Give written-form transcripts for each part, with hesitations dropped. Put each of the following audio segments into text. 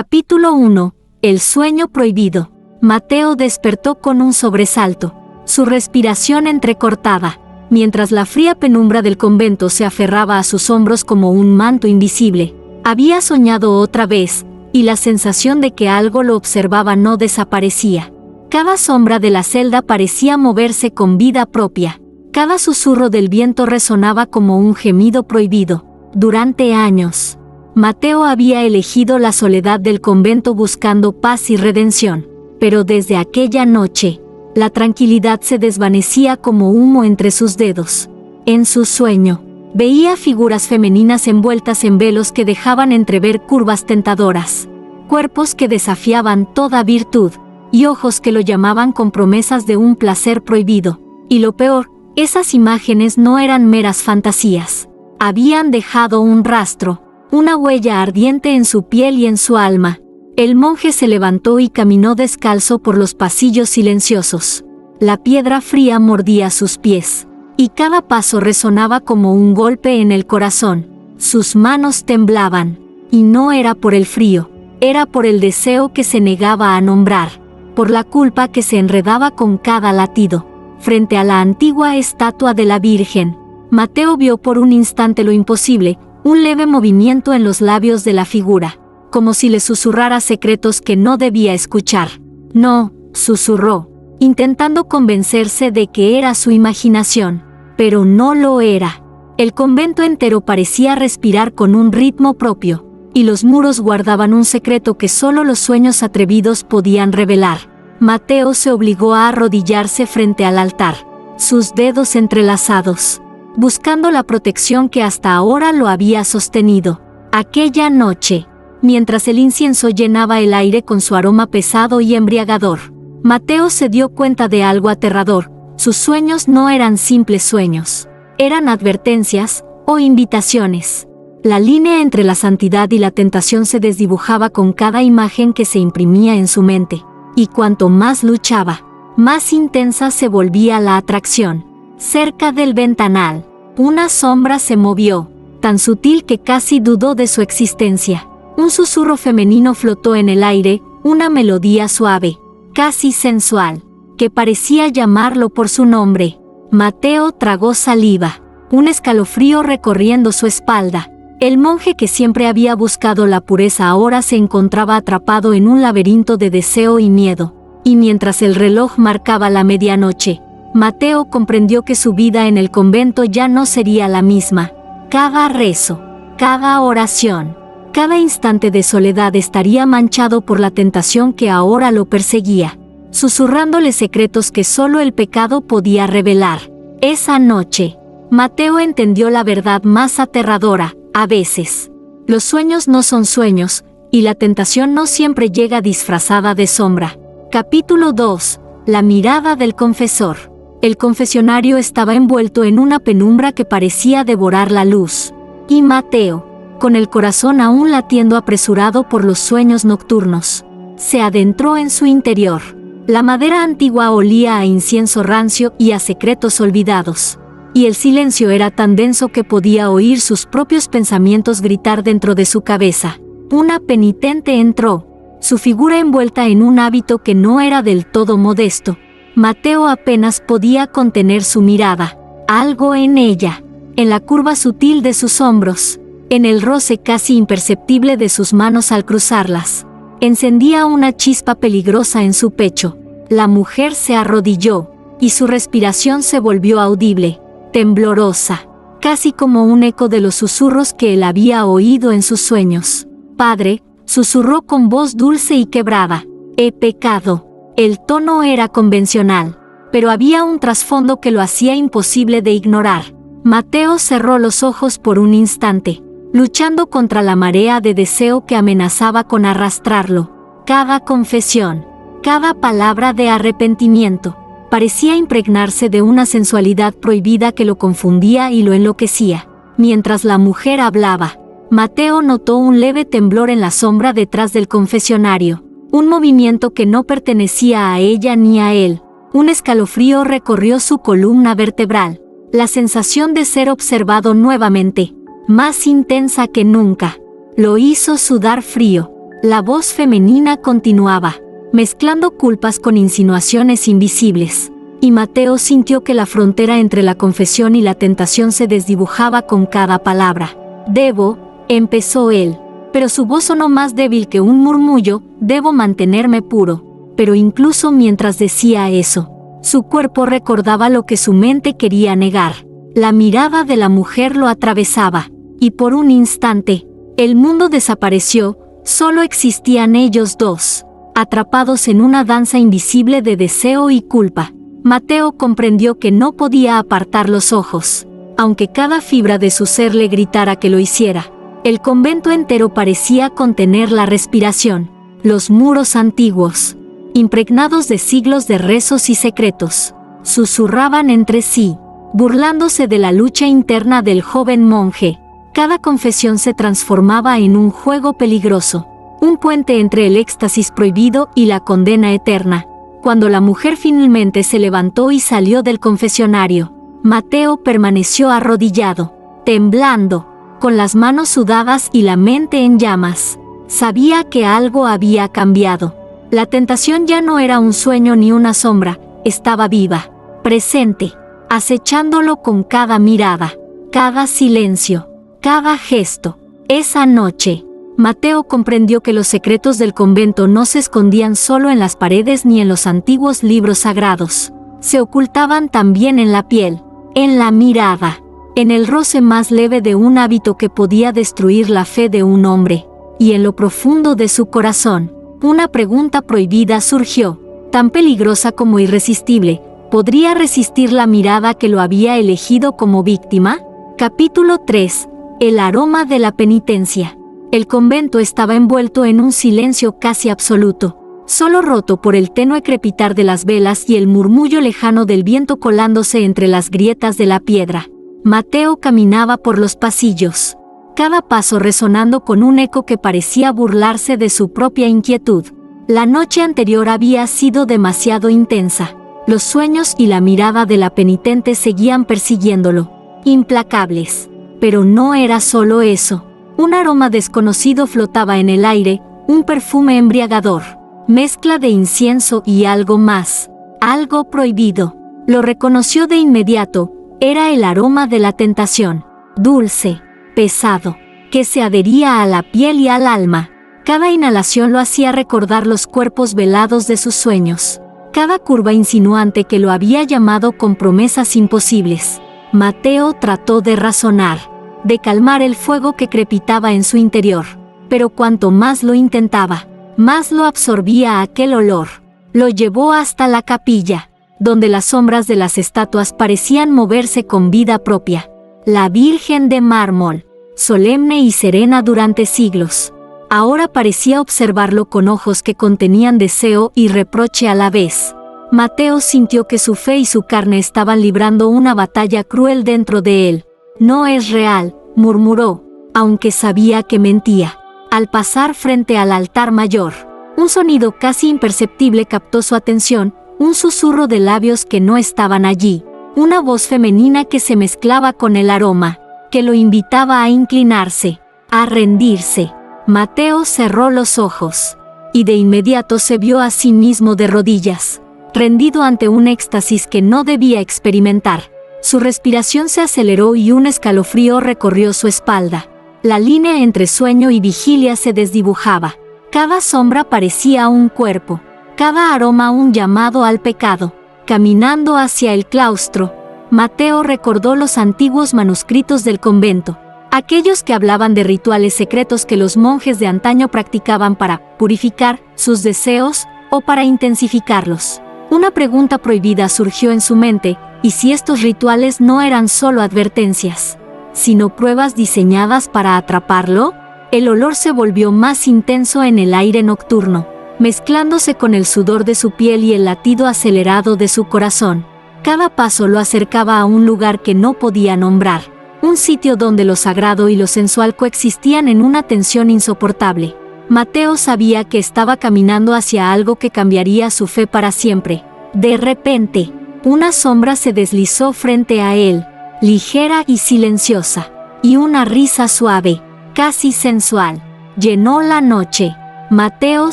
Capítulo 1. El sueño prohibido. Mateo despertó con un sobresalto, su respiración entrecortada, mientras la fría penumbra del convento se aferraba a sus hombros como un manto invisible. Había soñado otra vez, y la sensación de que algo lo observaba no desaparecía. Cada sombra de la celda parecía moverse con vida propia. Cada susurro del viento resonaba como un gemido prohibido. Durante años, Mateo había elegido la soledad del convento buscando paz y redención, pero desde aquella noche, la tranquilidad se desvanecía como humo entre sus dedos. En su sueño, veía figuras femeninas envueltas en velos que dejaban entrever curvas tentadoras, cuerpos que desafiaban toda virtud, y ojos que lo llamaban con promesas de un placer prohibido. Y lo peor, esas imágenes no eran meras fantasías. Habían dejado un rastro, una huella ardiente en su piel y en su alma. El monje se levantó y caminó descalzo por los pasillos silenciosos. La piedra fría mordía sus pies, y cada paso resonaba como un golpe en el corazón. Sus manos temblaban, y no era por el frío, era por el deseo que se negaba a nombrar, por la culpa que se enredaba con cada latido. Frente a la antigua estatua de la Virgen, Mateo vio por un instante lo imposible, un leve movimiento en los labios de la figura, como si le susurrara secretos que no debía escuchar. No, susurró, intentando convencerse de que era su imaginación, pero no lo era. El convento entero parecía respirar con un ritmo propio, y los muros guardaban un secreto que solo los sueños atrevidos podían revelar. Mateo se obligó a arrodillarse frente al altar, sus dedos entrelazados, buscando la protección que hasta ahora lo había sostenido. Aquella noche, mientras el incienso llenaba el aire con su aroma pesado y embriagador, Mateo se dio cuenta de algo aterrador. Sus sueños no eran simples sueños, eran advertencias o invitaciones. La línea entre la santidad y la tentación se desdibujaba con cada imagen que se imprimía en su mente, y cuanto más luchaba, más intensa se volvía la atracción. Cerca del ventanal, una sombra se movió, tan sutil que casi dudó de su existencia. Un susurro femenino flotó en el aire, una melodía suave, casi sensual, que parecía llamarlo por su nombre. Mateo tragó saliva, un escalofrío recorriendo su espalda. El monje que siempre había buscado la pureza ahora se encontraba atrapado en un laberinto de deseo y miedo. Y mientras el reloj marcaba la medianoche, Mateo comprendió que su vida en el convento ya no sería la misma. Cada rezo, cada oración, cada instante de soledad estaría manchado por la tentación que ahora lo perseguía, susurrándole secretos que solo el pecado podía revelar. Esa noche, Mateo entendió la verdad más aterradora. A veces, los sueños no son sueños, y la tentación no siempre llega disfrazada de sombra. Capítulo 2. La mirada del confesor. El confesionario estaba envuelto en una penumbra que parecía devorar la luz, y Mateo, con el corazón aún latiendo apresurado por los sueños nocturnos, se adentró en su interior. La madera antigua olía a incienso rancio y a secretos olvidados, y el silencio era tan denso que podía oír sus propios pensamientos gritar dentro de su cabeza. Una penitente entró, su figura envuelta en un hábito que no era del todo modesto. Mateo apenas podía contener su mirada. Algo en ella, en la curva sutil de sus hombros, en el roce casi imperceptible de sus manos al cruzarlas, encendía una chispa peligrosa en su pecho. La mujer se arrodilló, y su respiración se volvió audible, temblorosa, casi como un eco de los susurros que él había oído en sus sueños. «Padre», susurró con voz dulce y quebrada, «he pecado». El tono era convencional, pero había un trasfondo que lo hacía imposible de ignorar. Mateo cerró los ojos por un instante, luchando contra la marea de deseo que amenazaba con arrastrarlo. Cada confesión, cada palabra de arrepentimiento, parecía impregnarse de una sensualidad prohibida que lo confundía y lo enloquecía. Mientras la mujer hablaba, Mateo notó un leve temblor en la sombra detrás del confesionario, un movimiento que no pertenecía a ella ni a él. Un escalofrío recorrió su columna vertebral, la sensación de ser observado nuevamente, más intensa que nunca, lo hizo sudar frío. La voz femenina continuaba, mezclando culpas con insinuaciones invisibles. Y Mateo sintió que la frontera entre la confesión y la tentación se desdibujaba con cada palabra. «Debo», empezó él, pero su voz sonó más débil que un murmullo, «debo mantenerme puro». Pero incluso mientras decía eso, su cuerpo recordaba lo que su mente quería negar. La mirada de la mujer lo atravesaba, y por un instante, el mundo desapareció, solo existían ellos dos, atrapados en una danza invisible de deseo y culpa. Mateo comprendió que no podía apartar los ojos, aunque cada fibra de su ser le gritara que lo hiciera. El convento entero parecía contener la respiración. Los muros antiguos, impregnados de siglos de rezos y secretos, susurraban entre sí, burlándose de la lucha interna del joven monje. Cada confesión se transformaba en un juego peligroso, un puente entre el éxtasis prohibido y la condena eterna. Cuando la mujer finalmente se levantó y salió del confesionario, Mateo permaneció arrodillado, temblando, con las manos sudadas y la mente en llamas. Sabía que algo había cambiado. La tentación ya no era un sueño ni una sombra, estaba viva, presente, acechándolo con cada mirada, cada silencio, cada gesto. Esa noche, Mateo comprendió que los secretos del convento no se escondían solo en las paredes ni en los antiguos libros sagrados. Se ocultaban también en la piel, en la mirada, en el roce más leve de un hábito que podía destruir la fe de un hombre. Y en lo profundo de su corazón, una pregunta prohibida surgió, tan peligrosa como irresistible. ¿Podría resistir la mirada que lo había elegido como víctima? Capítulo 3. El aroma de la penitencia. El convento estaba envuelto en un silencio casi absoluto, solo roto por el tenue crepitar de las velas y el murmullo lejano del viento colándose entre las grietas de la piedra. Mateo caminaba por los pasillos, cada paso resonando con un eco que parecía burlarse de su propia inquietud. La noche anterior había sido demasiado intensa. Los sueños y la mirada de la penitente seguían persiguiéndolo, implacables. Pero no era solo eso. Un aroma desconocido flotaba en el aire, un perfume embriagador, mezcla de incienso y algo más, algo prohibido. Lo reconoció de inmediato, era el aroma de la tentación, dulce, pesado, que se adhería a la piel y al alma. Cada inhalación lo hacía recordar los cuerpos velados de sus sueños, cada curva insinuante que lo había llamado con promesas imposibles. Mateo trató de razonar, de calmar el fuego que crepitaba en su interior, pero cuanto más lo intentaba, más lo absorbía aquel olor. Lo llevó hasta la capilla, donde las sombras de las estatuas parecían moverse con vida propia. La Virgen de mármol, solemne y serena durante siglos, ahora parecía observarlo con ojos que contenían deseo y reproche a la vez. Mateo sintió que su fe y su carne estaban librando una batalla cruel dentro de él. «No es real», murmuró, aunque sabía que mentía. Al pasar frente al altar mayor, un sonido casi imperceptible captó su atención, un susurro de labios que no estaban allí, una voz femenina que se mezclaba con el aroma, que lo invitaba a inclinarse, a rendirse. Mateo cerró los ojos, y de inmediato se vio a sí mismo de rodillas, rendido ante un éxtasis que no debía experimentar. Su respiración se aceleró y un escalofrío recorrió su espalda. La línea entre sueño y vigilia se desdibujaba. Cada sombra parecía un cuerpo, cada aroma un llamado al pecado. Caminando hacia el claustro, Mateo recordó los antiguos manuscritos del convento, aquellos que hablaban de rituales secretos que los monjes de antaño practicaban para purificar sus deseos o para intensificarlos. Una pregunta prohibida surgió en su mente: ¿y si estos rituales no eran solo advertencias, sino pruebas diseñadas para atraparlo? El olor se volvió más intenso en el aire nocturno, mezclándose con el sudor de su piel y el latido acelerado de su corazón. Cada paso lo acercaba a un lugar que no podía nombrar, un sitio donde lo sagrado y lo sensual coexistían en una tensión insoportable. Mateo sabía que estaba caminando hacia algo que cambiaría su fe para siempre. De repente, una sombra se deslizó frente a él, ligera y silenciosa, y una risa suave, casi sensual, llenó la noche. Mateo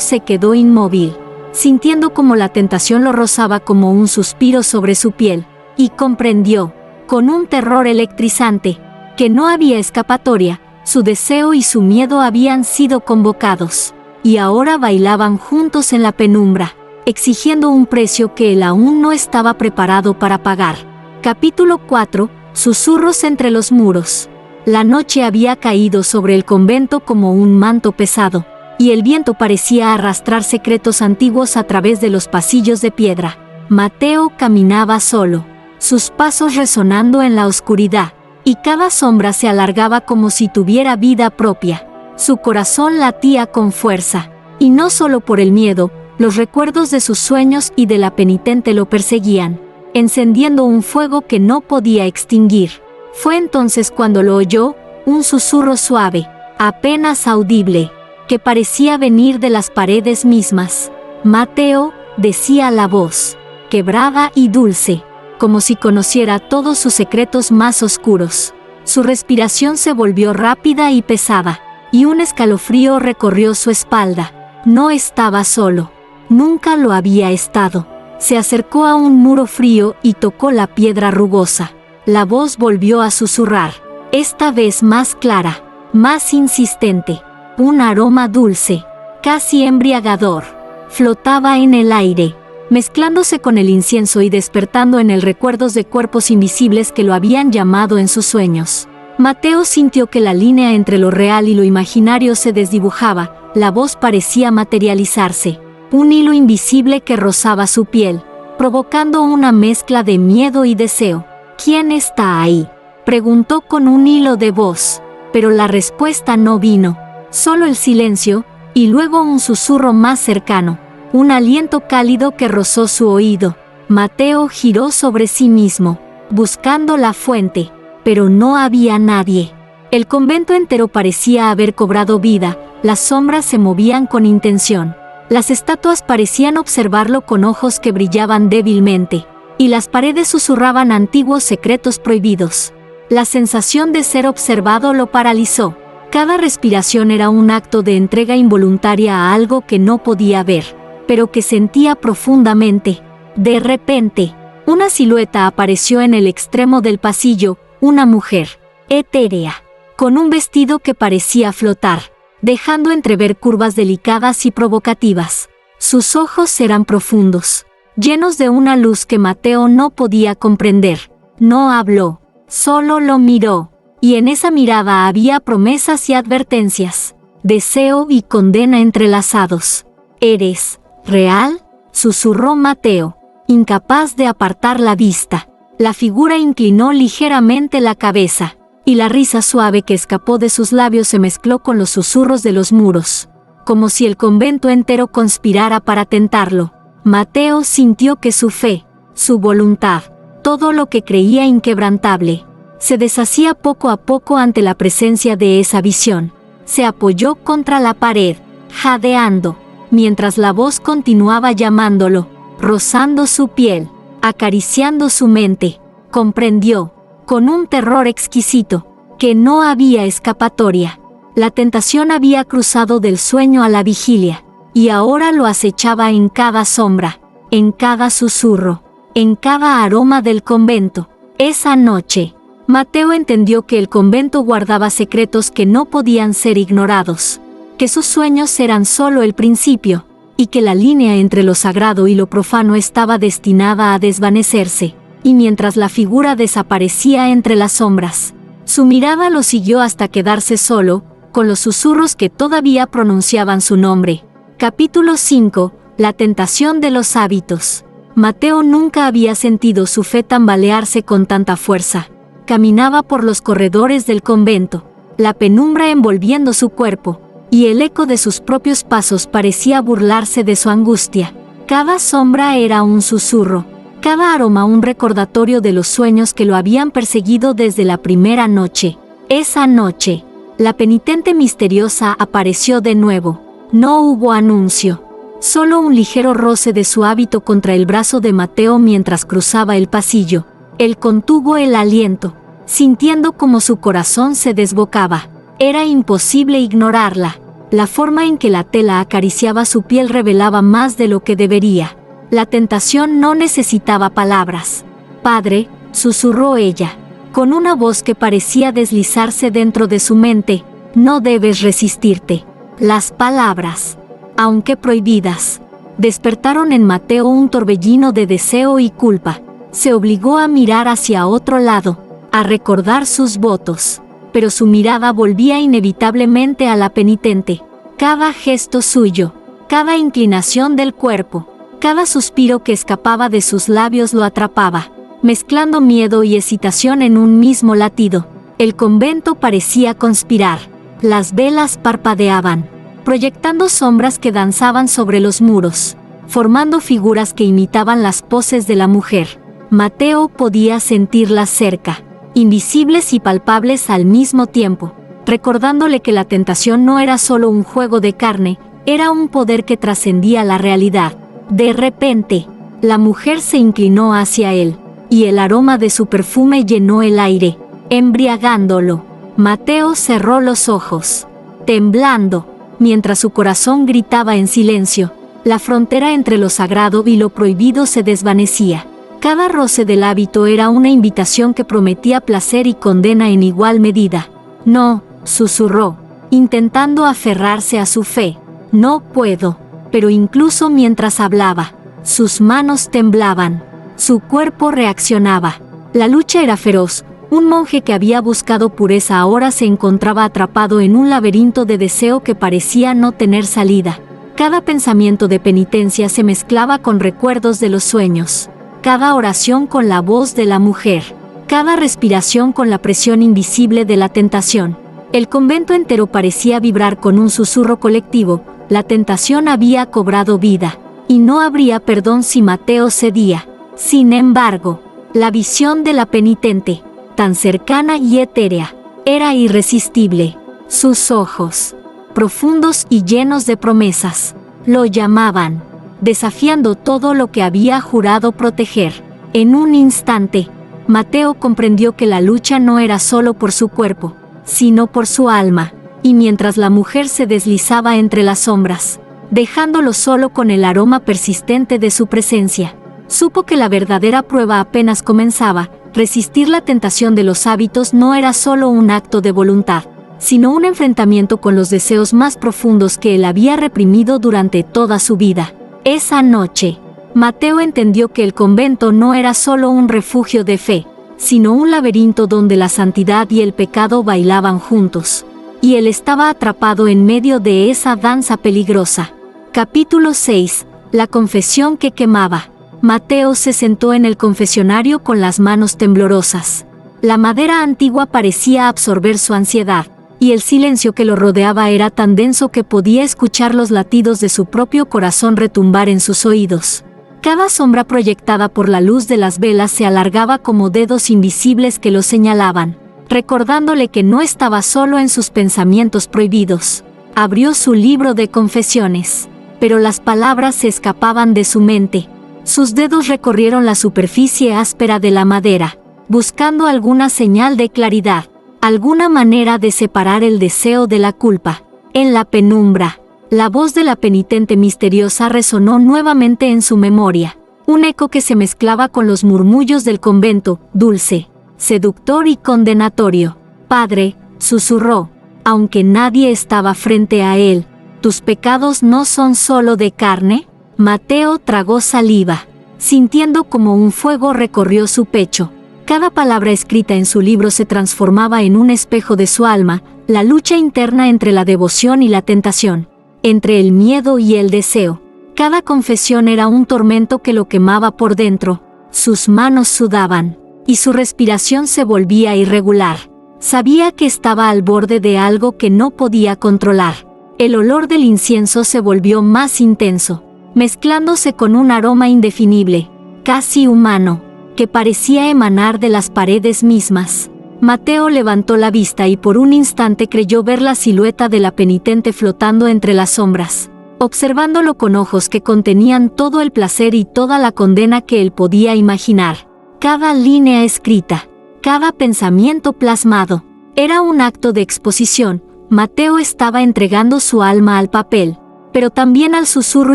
se quedó inmóvil, sintiendo como la tentación lo rozaba como un suspiro sobre su piel, y comprendió, con un terror electrizante, que no había escapatoria. Su deseo y su miedo habían sido convocados, y ahora bailaban juntos en la penumbra, exigiendo un precio que él aún no estaba preparado para pagar. Capítulo 4. Susurros entre los muros. La noche había caído sobre el convento como un manto pesado, y el viento parecía arrastrar secretos antiguos a través de los pasillos de piedra. Mateo caminaba solo, sus pasos resonando en la oscuridad, y cada sombra se alargaba como si tuviera vida propia. Su corazón latía con fuerza, y no solo por el miedo, los recuerdos de sus sueños y de la penitente lo perseguían, encendiendo un fuego que no podía extinguir. Fue entonces cuando lo oyó, un susurro suave, apenas audible, que parecía venir de las paredes mismas. Mateo, decía la voz, quebrada y dulce, como si conociera todos sus secretos más oscuros. Su respiración se volvió rápida y pesada, y un escalofrío recorrió su espalda. No estaba solo. Nunca lo había estado. Se acercó a un muro frío y tocó la piedra rugosa. La voz volvió a susurrar, esta vez más clara, más insistente. Un aroma dulce, casi embriagador, flotaba en el aire, mezclándose con el incienso y despertando en él recuerdos de cuerpos invisibles que lo habían llamado en sus sueños. Mateo sintió que la línea entre lo real y lo imaginario se desdibujaba, la voz parecía materializarse, un hilo invisible que rozaba su piel, provocando una mezcla de miedo y deseo. ¿Quién está ahí?, preguntó con un hilo de voz, pero la respuesta no vino, solo el silencio, y luego un susurro más cercano, un aliento cálido que rozó su oído. Mateo giró sobre sí mismo, buscando la fuente, pero no había nadie. El convento entero parecía haber cobrado vida, las sombras se movían con intención. Las estatuas parecían observarlo con ojos que brillaban débilmente, y las paredes susurraban antiguos secretos prohibidos. La sensación de ser observado lo paralizó. Cada respiración era un acto de entrega involuntaria a algo que no podía ver, pero que sentía profundamente. De repente, una silueta apareció en el extremo del pasillo, una mujer, etérea, con un vestido que parecía flotar, dejando entrever curvas delicadas y provocativas. Sus ojos eran profundos, llenos de una luz que Mateo no podía comprender. No habló, solo lo miró, y en esa mirada había promesas y advertencias, deseo y condena entrelazados. ¿Eres real?, susurró Mateo, incapaz de apartar la vista. La figura inclinó ligeramente la cabeza, y la risa suave que escapó de sus labios se mezcló con los susurros de los muros, como si el convento entero conspirara para tentarlo. Mateo sintió que su fe, su voluntad, todo lo que creía inquebrantable, se deshacía poco a poco ante la presencia de esa visión. Se apoyó contra la pared, jadeando, mientras la voz continuaba llamándolo, rozando su piel, acariciando su mente. Comprendió, con un terror exquisito, que no había escapatoria. La tentación había cruzado del sueño a la vigilia, y ahora lo acechaba en cada sombra, en cada susurro, en cada aroma del convento. Esa noche, Mateo entendió que el convento guardaba secretos que no podían ser ignorados, que sus sueños eran solo el principio, y que la línea entre lo sagrado y lo profano estaba destinada a desvanecerse. Y mientras la figura desaparecía entre las sombras, su mirada lo siguió hasta quedarse solo, con los susurros que todavía pronunciaban su nombre. Capítulo 5. La tentación de los hábitos. Mateo nunca había sentido su fe tambalearse con tanta fuerza. Caminaba por los corredores del convento, la penumbra envolviendo su cuerpo, y el eco de sus propios pasos parecía burlarse de su angustia. Cada sombra era un susurro, cada aroma un recordatorio de los sueños que lo habían perseguido desde la primera noche. Esa noche, la penitente misteriosa apareció de nuevo. No hubo anuncio, solo un ligero roce de su hábito contra el brazo de Mateo mientras cruzaba el pasillo. Él contuvo el aliento, sintiendo como su corazón se desbocaba. Era imposible ignorarla. La forma en que la tela acariciaba su piel revelaba más de lo que debería. La tentación no necesitaba palabras. «Padre», susurró ella, con una voz que parecía deslizarse dentro de su mente, «no debes resistirte». Las palabras, aunque prohibidas, despertaron en Mateo un torbellino de deseo y culpa. Se obligó a mirar hacia otro lado, a recordar sus votos, pero su mirada volvía inevitablemente a la penitente. Cada gesto suyo, cada inclinación del cuerpo, cada suspiro que escapaba de sus labios lo atrapaba, mezclando miedo y excitación en un mismo latido. El convento parecía conspirar. Las velas parpadeaban, proyectando sombras que danzaban sobre los muros, formando figuras que imitaban las poses de la mujer. Mateo podía sentirlas cerca, invisibles y palpables al mismo tiempo, recordándole que la tentación no era solo un juego de carne, era un poder que trascendía la realidad. De repente, la mujer se inclinó hacia él, y el aroma de su perfume llenó el aire, embriagándolo. Mateo cerró los ojos, temblando, mientras su corazón gritaba en silencio. La frontera entre lo sagrado y lo prohibido se desvanecía. Cada roce del hábito era una invitación que prometía placer y condena en igual medida. «No», susurró, intentando aferrarse a su fe. «No puedo». Pero incluso mientras hablaba, sus manos temblaban, su cuerpo reaccionaba. La lucha era feroz. Un monje que había buscado pureza ahora se encontraba atrapado en un laberinto de deseo que parecía no tener salida. Cada pensamiento de penitencia se mezclaba con recuerdos de los sueños, cada oración con la voz de la mujer, cada respiración con la presión invisible de la tentación. El convento entero parecía vibrar con un susurro colectivo. La tentación había cobrado vida, y no habría perdón si Mateo cedía. Sin embargo, la visión de la penitente, tan cercana y etérea, era irresistible. Sus ojos, profundos y llenos de promesas, lo llamaban, desafiando todo lo que había jurado proteger. En un instante, Mateo comprendió que la lucha no era solo por su cuerpo, sino por su alma, y mientras la mujer se deslizaba entre las sombras, dejándolo solo con el aroma persistente de su presencia, supo que la verdadera prueba apenas comenzaba. Resistir la tentación de los hábitos no era solo un acto de voluntad, sino un enfrentamiento con los deseos más profundos que él había reprimido durante toda su vida. Esa noche, Mateo entendió que el convento no era solo un refugio de fe, sino un laberinto donde la santidad y el pecado bailaban juntos, y él estaba atrapado en medio de esa danza peligrosa. Capítulo 6. La confesión que quemaba. Mateo se sentó en el confesionario con las manos temblorosas. La madera antigua parecía absorber su ansiedad, y el silencio que lo rodeaba era tan denso que podía escuchar los latidos de su propio corazón retumbar en sus oídos. Cada sombra proyectada por la luz de las velas se alargaba como dedos invisibles que lo señalaban, recordándole que no estaba solo en sus pensamientos prohibidos. Abrió su libro de confesiones, pero las palabras se escapaban de su mente. Sus dedos recorrieron la superficie áspera de la madera, buscando alguna señal de claridad, alguna manera de separar el deseo de la culpa. En la penumbra, la voz de la penitente misteriosa resonó nuevamente en su memoria, un eco que se mezclaba con los murmullos del convento, dulce, seductor y condenatorio. «Padre», susurró, aunque nadie estaba frente a él, «¿tus pecados no son solo de carne?». Mateo tragó saliva, sintiendo como un fuego recorrió su pecho. Cada palabra escrita en su libro se transformaba en un espejo de su alma, la lucha interna entre la devoción y la tentación, entre el miedo y el deseo. Cada confesión era un tormento que lo quemaba por dentro. Sus manos sudaban, y su respiración se volvía irregular. Sabía que estaba al borde de algo que no podía controlar. El olor del incienso se volvió más intenso, mezclándose con un aroma indefinible, casi humano, que parecía emanar de las paredes mismas. Mateo levantó la vista y por un instante creyó ver la silueta de la penitente flotando entre las sombras, observándolo con ojos que contenían todo el placer y toda la condena que él podía imaginar. Cada línea escrita, cada pensamiento plasmado, era un acto de exposición, Mateo estaba entregando su alma al papel, pero también al susurro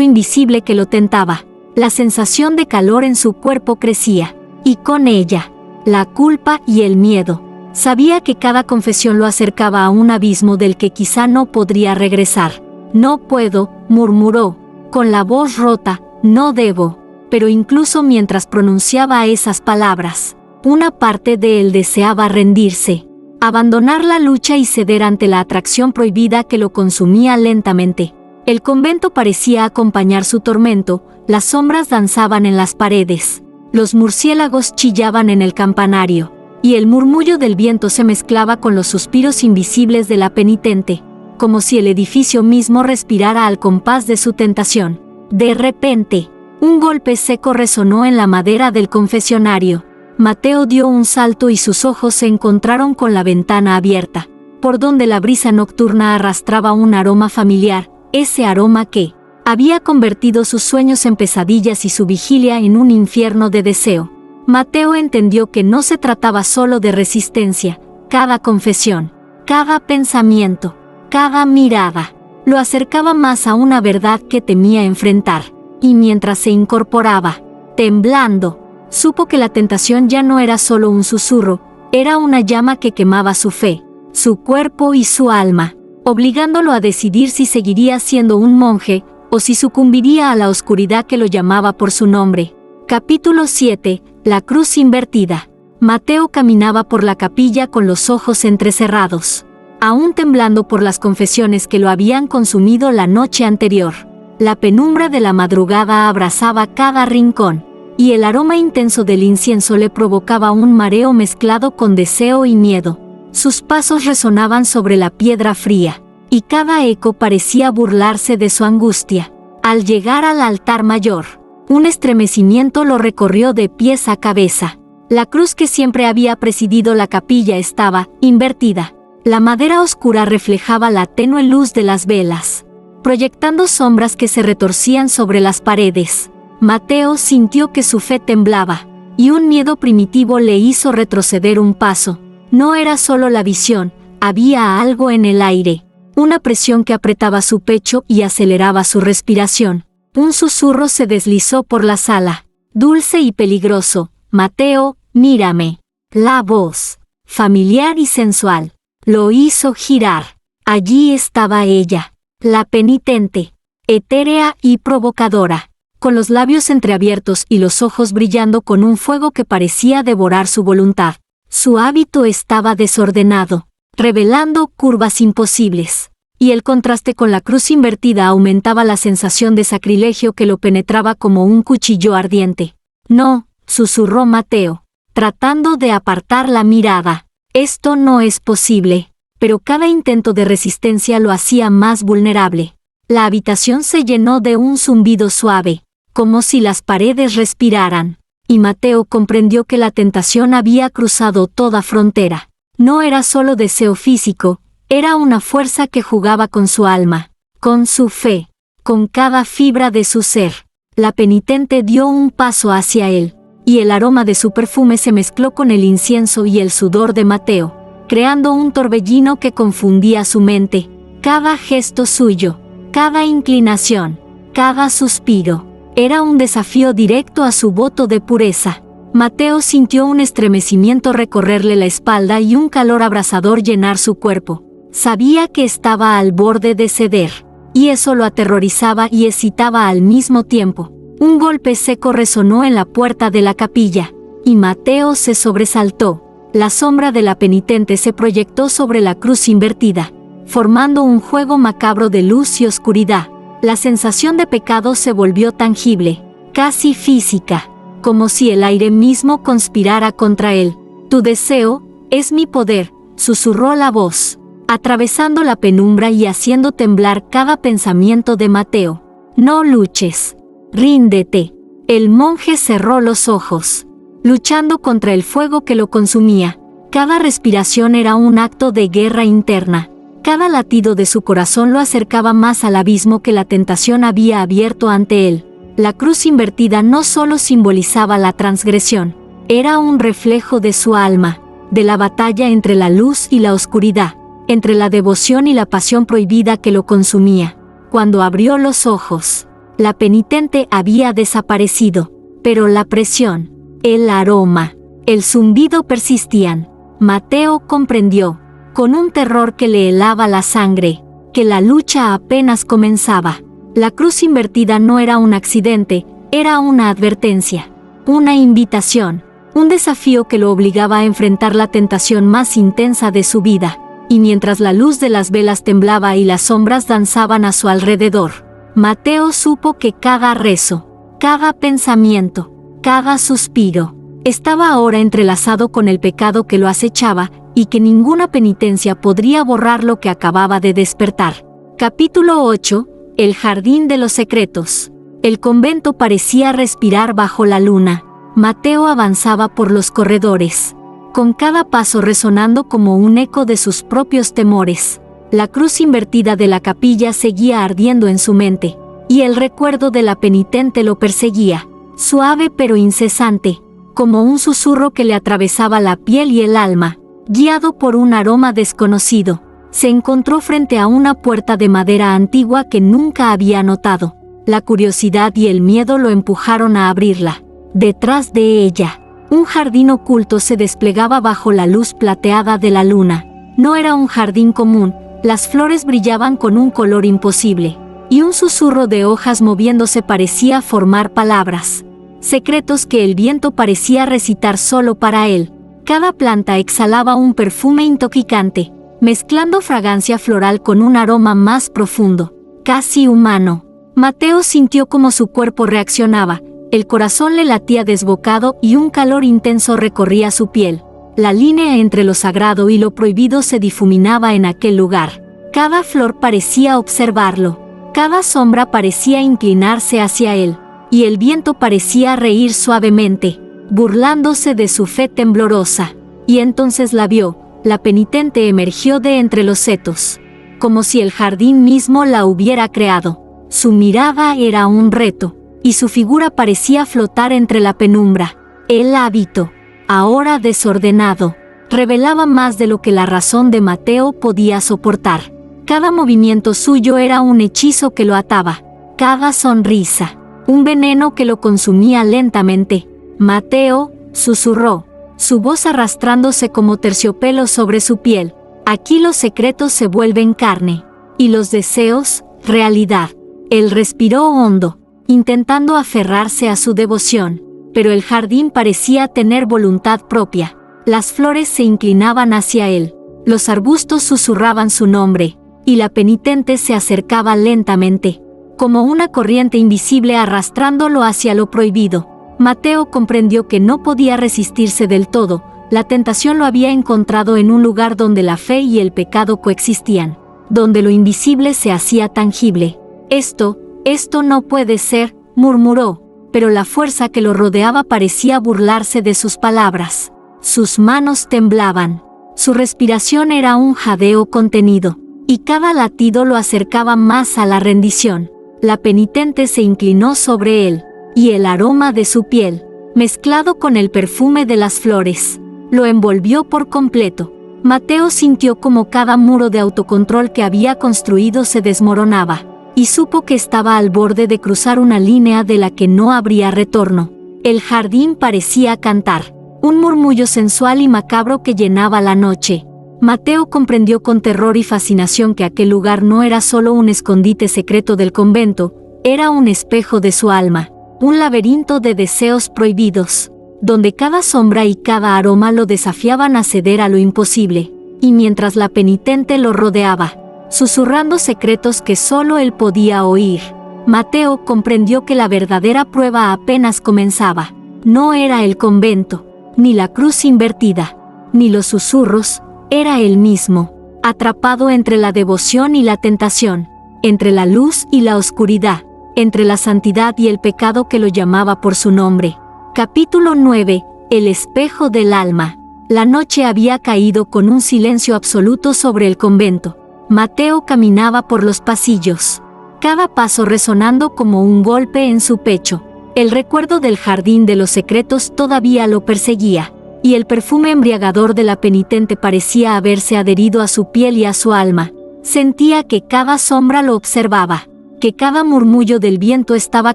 invisible que lo tentaba. La sensación de calor en su cuerpo crecía, y con ella, la culpa y el miedo. Sabía que cada confesión lo acercaba a un abismo del que quizá no podría regresar. No puedo, murmuró, con la voz rota, no debo. Pero incluso mientras pronunciaba esas palabras, una parte de él deseaba rendirse, abandonar la lucha y ceder ante la atracción prohibida que lo consumía lentamente. El convento parecía acompañar su tormento, las sombras danzaban en las paredes, los murciélagos chillaban en el campanario, y el murmullo del viento se mezclaba con los suspiros invisibles de la penitente, como si el edificio mismo respirara al compás de su tentación. De repente, un golpe seco resonó en la madera del confesionario. Mateo dio un salto y sus ojos se encontraron con la ventana abierta, por donde la brisa nocturna arrastraba un aroma familiar, ese aroma que había convertido sus sueños en pesadillas y su vigilia en un infierno de deseo. Mateo entendió que no se trataba solo de resistencia. Cada confesión, cada pensamiento, cada mirada, lo acercaba más a una verdad que temía enfrentar. Y mientras se incorporaba, temblando, supo que la tentación ya no era solo un susurro, era una llama que quemaba su fe, su cuerpo y su alma, obligándolo a decidir si seguiría siendo un monje o si sucumbiría a la oscuridad que lo llamaba por su nombre. Capítulo 7. La cruz invertida. Mateo caminaba por la capilla con los ojos entrecerrados, aún temblando por las confesiones que lo habían consumido la noche anterior. La penumbra de la madrugada abrazaba cada rincón, y el aroma intenso del incienso le provocaba un mareo mezclado con deseo y miedo. Sus pasos resonaban sobre la piedra fría, y cada eco parecía burlarse de su angustia. Al llegar al altar mayor, un estremecimiento lo recorrió de pies a cabeza. La cruz que siempre había presidido la capilla estaba invertida. La madera oscura reflejaba la tenue luz de las velas, proyectando sombras que se retorcían sobre las paredes. Mateo sintió que su fe temblaba, y un miedo primitivo le hizo retroceder un paso. No era solo la visión, había algo en el aire, una presión que apretaba su pecho y aceleraba su respiración. Un susurro se deslizó por la sala, dulce y peligroso: Mateo, mírame. La voz, familiar y sensual, lo hizo girar. Allí estaba ella, la penitente, etérea y provocadora, con los labios entreabiertos y los ojos brillando con un fuego que parecía devorar su voluntad. Su hábito estaba desordenado, revelando curvas imposibles, y el contraste con la cruz invertida aumentaba la sensación de sacrilegio que lo penetraba como un cuchillo ardiente. No, susurró Mateo, tratando de apartar la mirada. Esto no es posible. Pero cada intento de resistencia lo hacía más vulnerable. La habitación se llenó de un zumbido suave, como si las paredes respiraran, y Mateo comprendió que la tentación había cruzado toda frontera. No era solo deseo físico, era una fuerza que jugaba con su alma, con su fe, con cada fibra de su ser. La penitente dio un paso hacia él, y el aroma de su perfume se mezcló con el incienso y el sudor de Mateo, creando un torbellino que confundía su mente. Cada gesto suyo, cada inclinación, cada suspiro, era un desafío directo a su voto de pureza. Mateo sintió un estremecimiento recorrerle la espalda y un calor abrasador llenar su cuerpo. Sabía que estaba al borde de ceder, y eso lo aterrorizaba y excitaba al mismo tiempo. Un golpe seco resonó en la puerta de la capilla, y Mateo se sobresaltó. La sombra de la penitente se proyectó sobre la cruz invertida, formando un juego macabro de luz y oscuridad. La sensación de pecado se volvió tangible, casi física, como si el aire mismo conspirara contra él. Tu deseo es mi poder, susurró la voz, atravesando la penumbra y haciendo temblar cada pensamiento de Mateo. No luches, ríndete. El monje cerró los ojos, luchando contra el fuego que lo consumía. Cada respiración era un acto de guerra interna. Cada latido de su corazón lo acercaba más al abismo que la tentación había abierto ante él. La cruz invertida no solo simbolizaba la transgresión, era un reflejo de su alma, de la batalla entre la luz y la oscuridad. entre la devoción y la pasión prohibida que lo consumía. Cuando abrió los ojos, la penitente había desaparecido, pero la presión, el aroma, el zumbido persistían. Mateo comprendió, con un terror que le helaba la sangre, que la lucha apenas comenzaba. La cruz invertida no era un accidente, era una advertencia, una invitación, un desafío que lo obligaba a enfrentar la tentación más intensa de su vida. Y mientras la luz de las velas temblaba y las sombras danzaban a su alrededor, Mateo supo que cada rezo, cada pensamiento, cada suspiro, estaba ahora entrelazado con el pecado que lo acechaba y que ninguna penitencia podría borrar lo que acababa de despertar. Capítulo 8. El jardín de los secretos. El convento parecía respirar bajo la luna. Mateo avanzaba por los corredores, con cada paso resonando como un eco de sus propios temores. La cruz invertida de la capilla seguía ardiendo en su mente, y el recuerdo de la penitente lo perseguía, suave pero incesante, como un susurro que le atravesaba la piel y el alma. Guiado por un aroma desconocido, se encontró frente a una puerta de madera antigua que nunca había notado. La curiosidad y el miedo lo empujaron a abrirla. Detrás de ella, un jardín oculto se desplegaba bajo la luz plateada de la luna. No era un jardín común, las flores brillaban con un color imposible, y un susurro de hojas moviéndose parecía formar palabras, secretos que el viento parecía recitar solo para él. Cada planta exhalaba un perfume intoxicante, mezclando fragancia floral con un aroma más profundo, casi humano. Mateo sintió cómo su cuerpo reaccionaba, el corazón le latía desbocado y un calor intenso recorría su piel. La línea entre lo sagrado y lo prohibido se difuminaba en aquel lugar. Cada flor parecía observarlo, cada sombra parecía inclinarse hacia él, y el viento parecía reír suavemente, burlándose de su fe temblorosa. Y entonces la vio. La penitente emergió de entre los setos, como si el jardín mismo la hubiera creado. Su mirada era un reto, y su figura parecía flotar entre la penumbra. El hábito, ahora desordenado, revelaba más de lo que la razón de Mateo podía soportar. Cada movimiento suyo era un hechizo que lo ataba, cada sonrisa, un veneno que lo consumía lentamente. Mateo, susurró, su voz arrastrándose como terciopelo sobre su piel. Aquí los secretos se vuelven carne, y los deseos, realidad. Él respiró hondo, intentando aferrarse a su devoción, pero el jardín parecía tener voluntad propia. Las flores se inclinaban hacia él, los arbustos susurraban su nombre, y la penitente se acercaba lentamente, como una corriente invisible arrastrándolo hacia lo prohibido. Mateo comprendió que no podía resistirse del todo. La tentación lo había encontrado en un lugar donde la fe y el pecado coexistían, donde lo invisible se hacía tangible. Esto no puede ser, murmuró, pero la fuerza que lo rodeaba parecía burlarse de sus palabras. Sus manos temblaban, su respiración era un jadeo contenido, y cada latido lo acercaba más a la rendición. La penitente se inclinó sobre él, y el aroma de su piel, mezclado con el perfume de las flores, lo envolvió por completo. Mateo sintió como cada muro de autocontrol que había construido se desmoronaba, y supo que estaba al borde de cruzar una línea de la que no habría retorno. El jardín parecía cantar, un murmullo sensual y macabro que llenaba la noche. Mateo comprendió con terror y fascinación que aquel lugar no era solo un escondite secreto del convento, era un espejo de su alma, un laberinto de deseos prohibidos, donde cada sombra y cada aroma lo desafiaban a ceder a lo imposible. Y mientras la penitente lo rodeaba, susurrando secretos que solo él podía oír, Mateo comprendió que la verdadera prueba apenas comenzaba. No era el convento, ni la cruz invertida, ni los susurros, era él mismo, atrapado entre la devoción y la tentación, entre la luz y la oscuridad, entre la santidad y el pecado que lo llamaba por su nombre. Capítulo 9. El espejo del alma. La noche había caído con un silencio absoluto sobre el convento. Mateo caminaba por los pasillos, cada paso resonando como un golpe en su pecho. El recuerdo del jardín de los secretos todavía lo perseguía, y el perfume embriagador de la penitente parecía haberse adherido a su piel y a su alma. Sentía que cada sombra lo observaba, que cada murmullo del viento estaba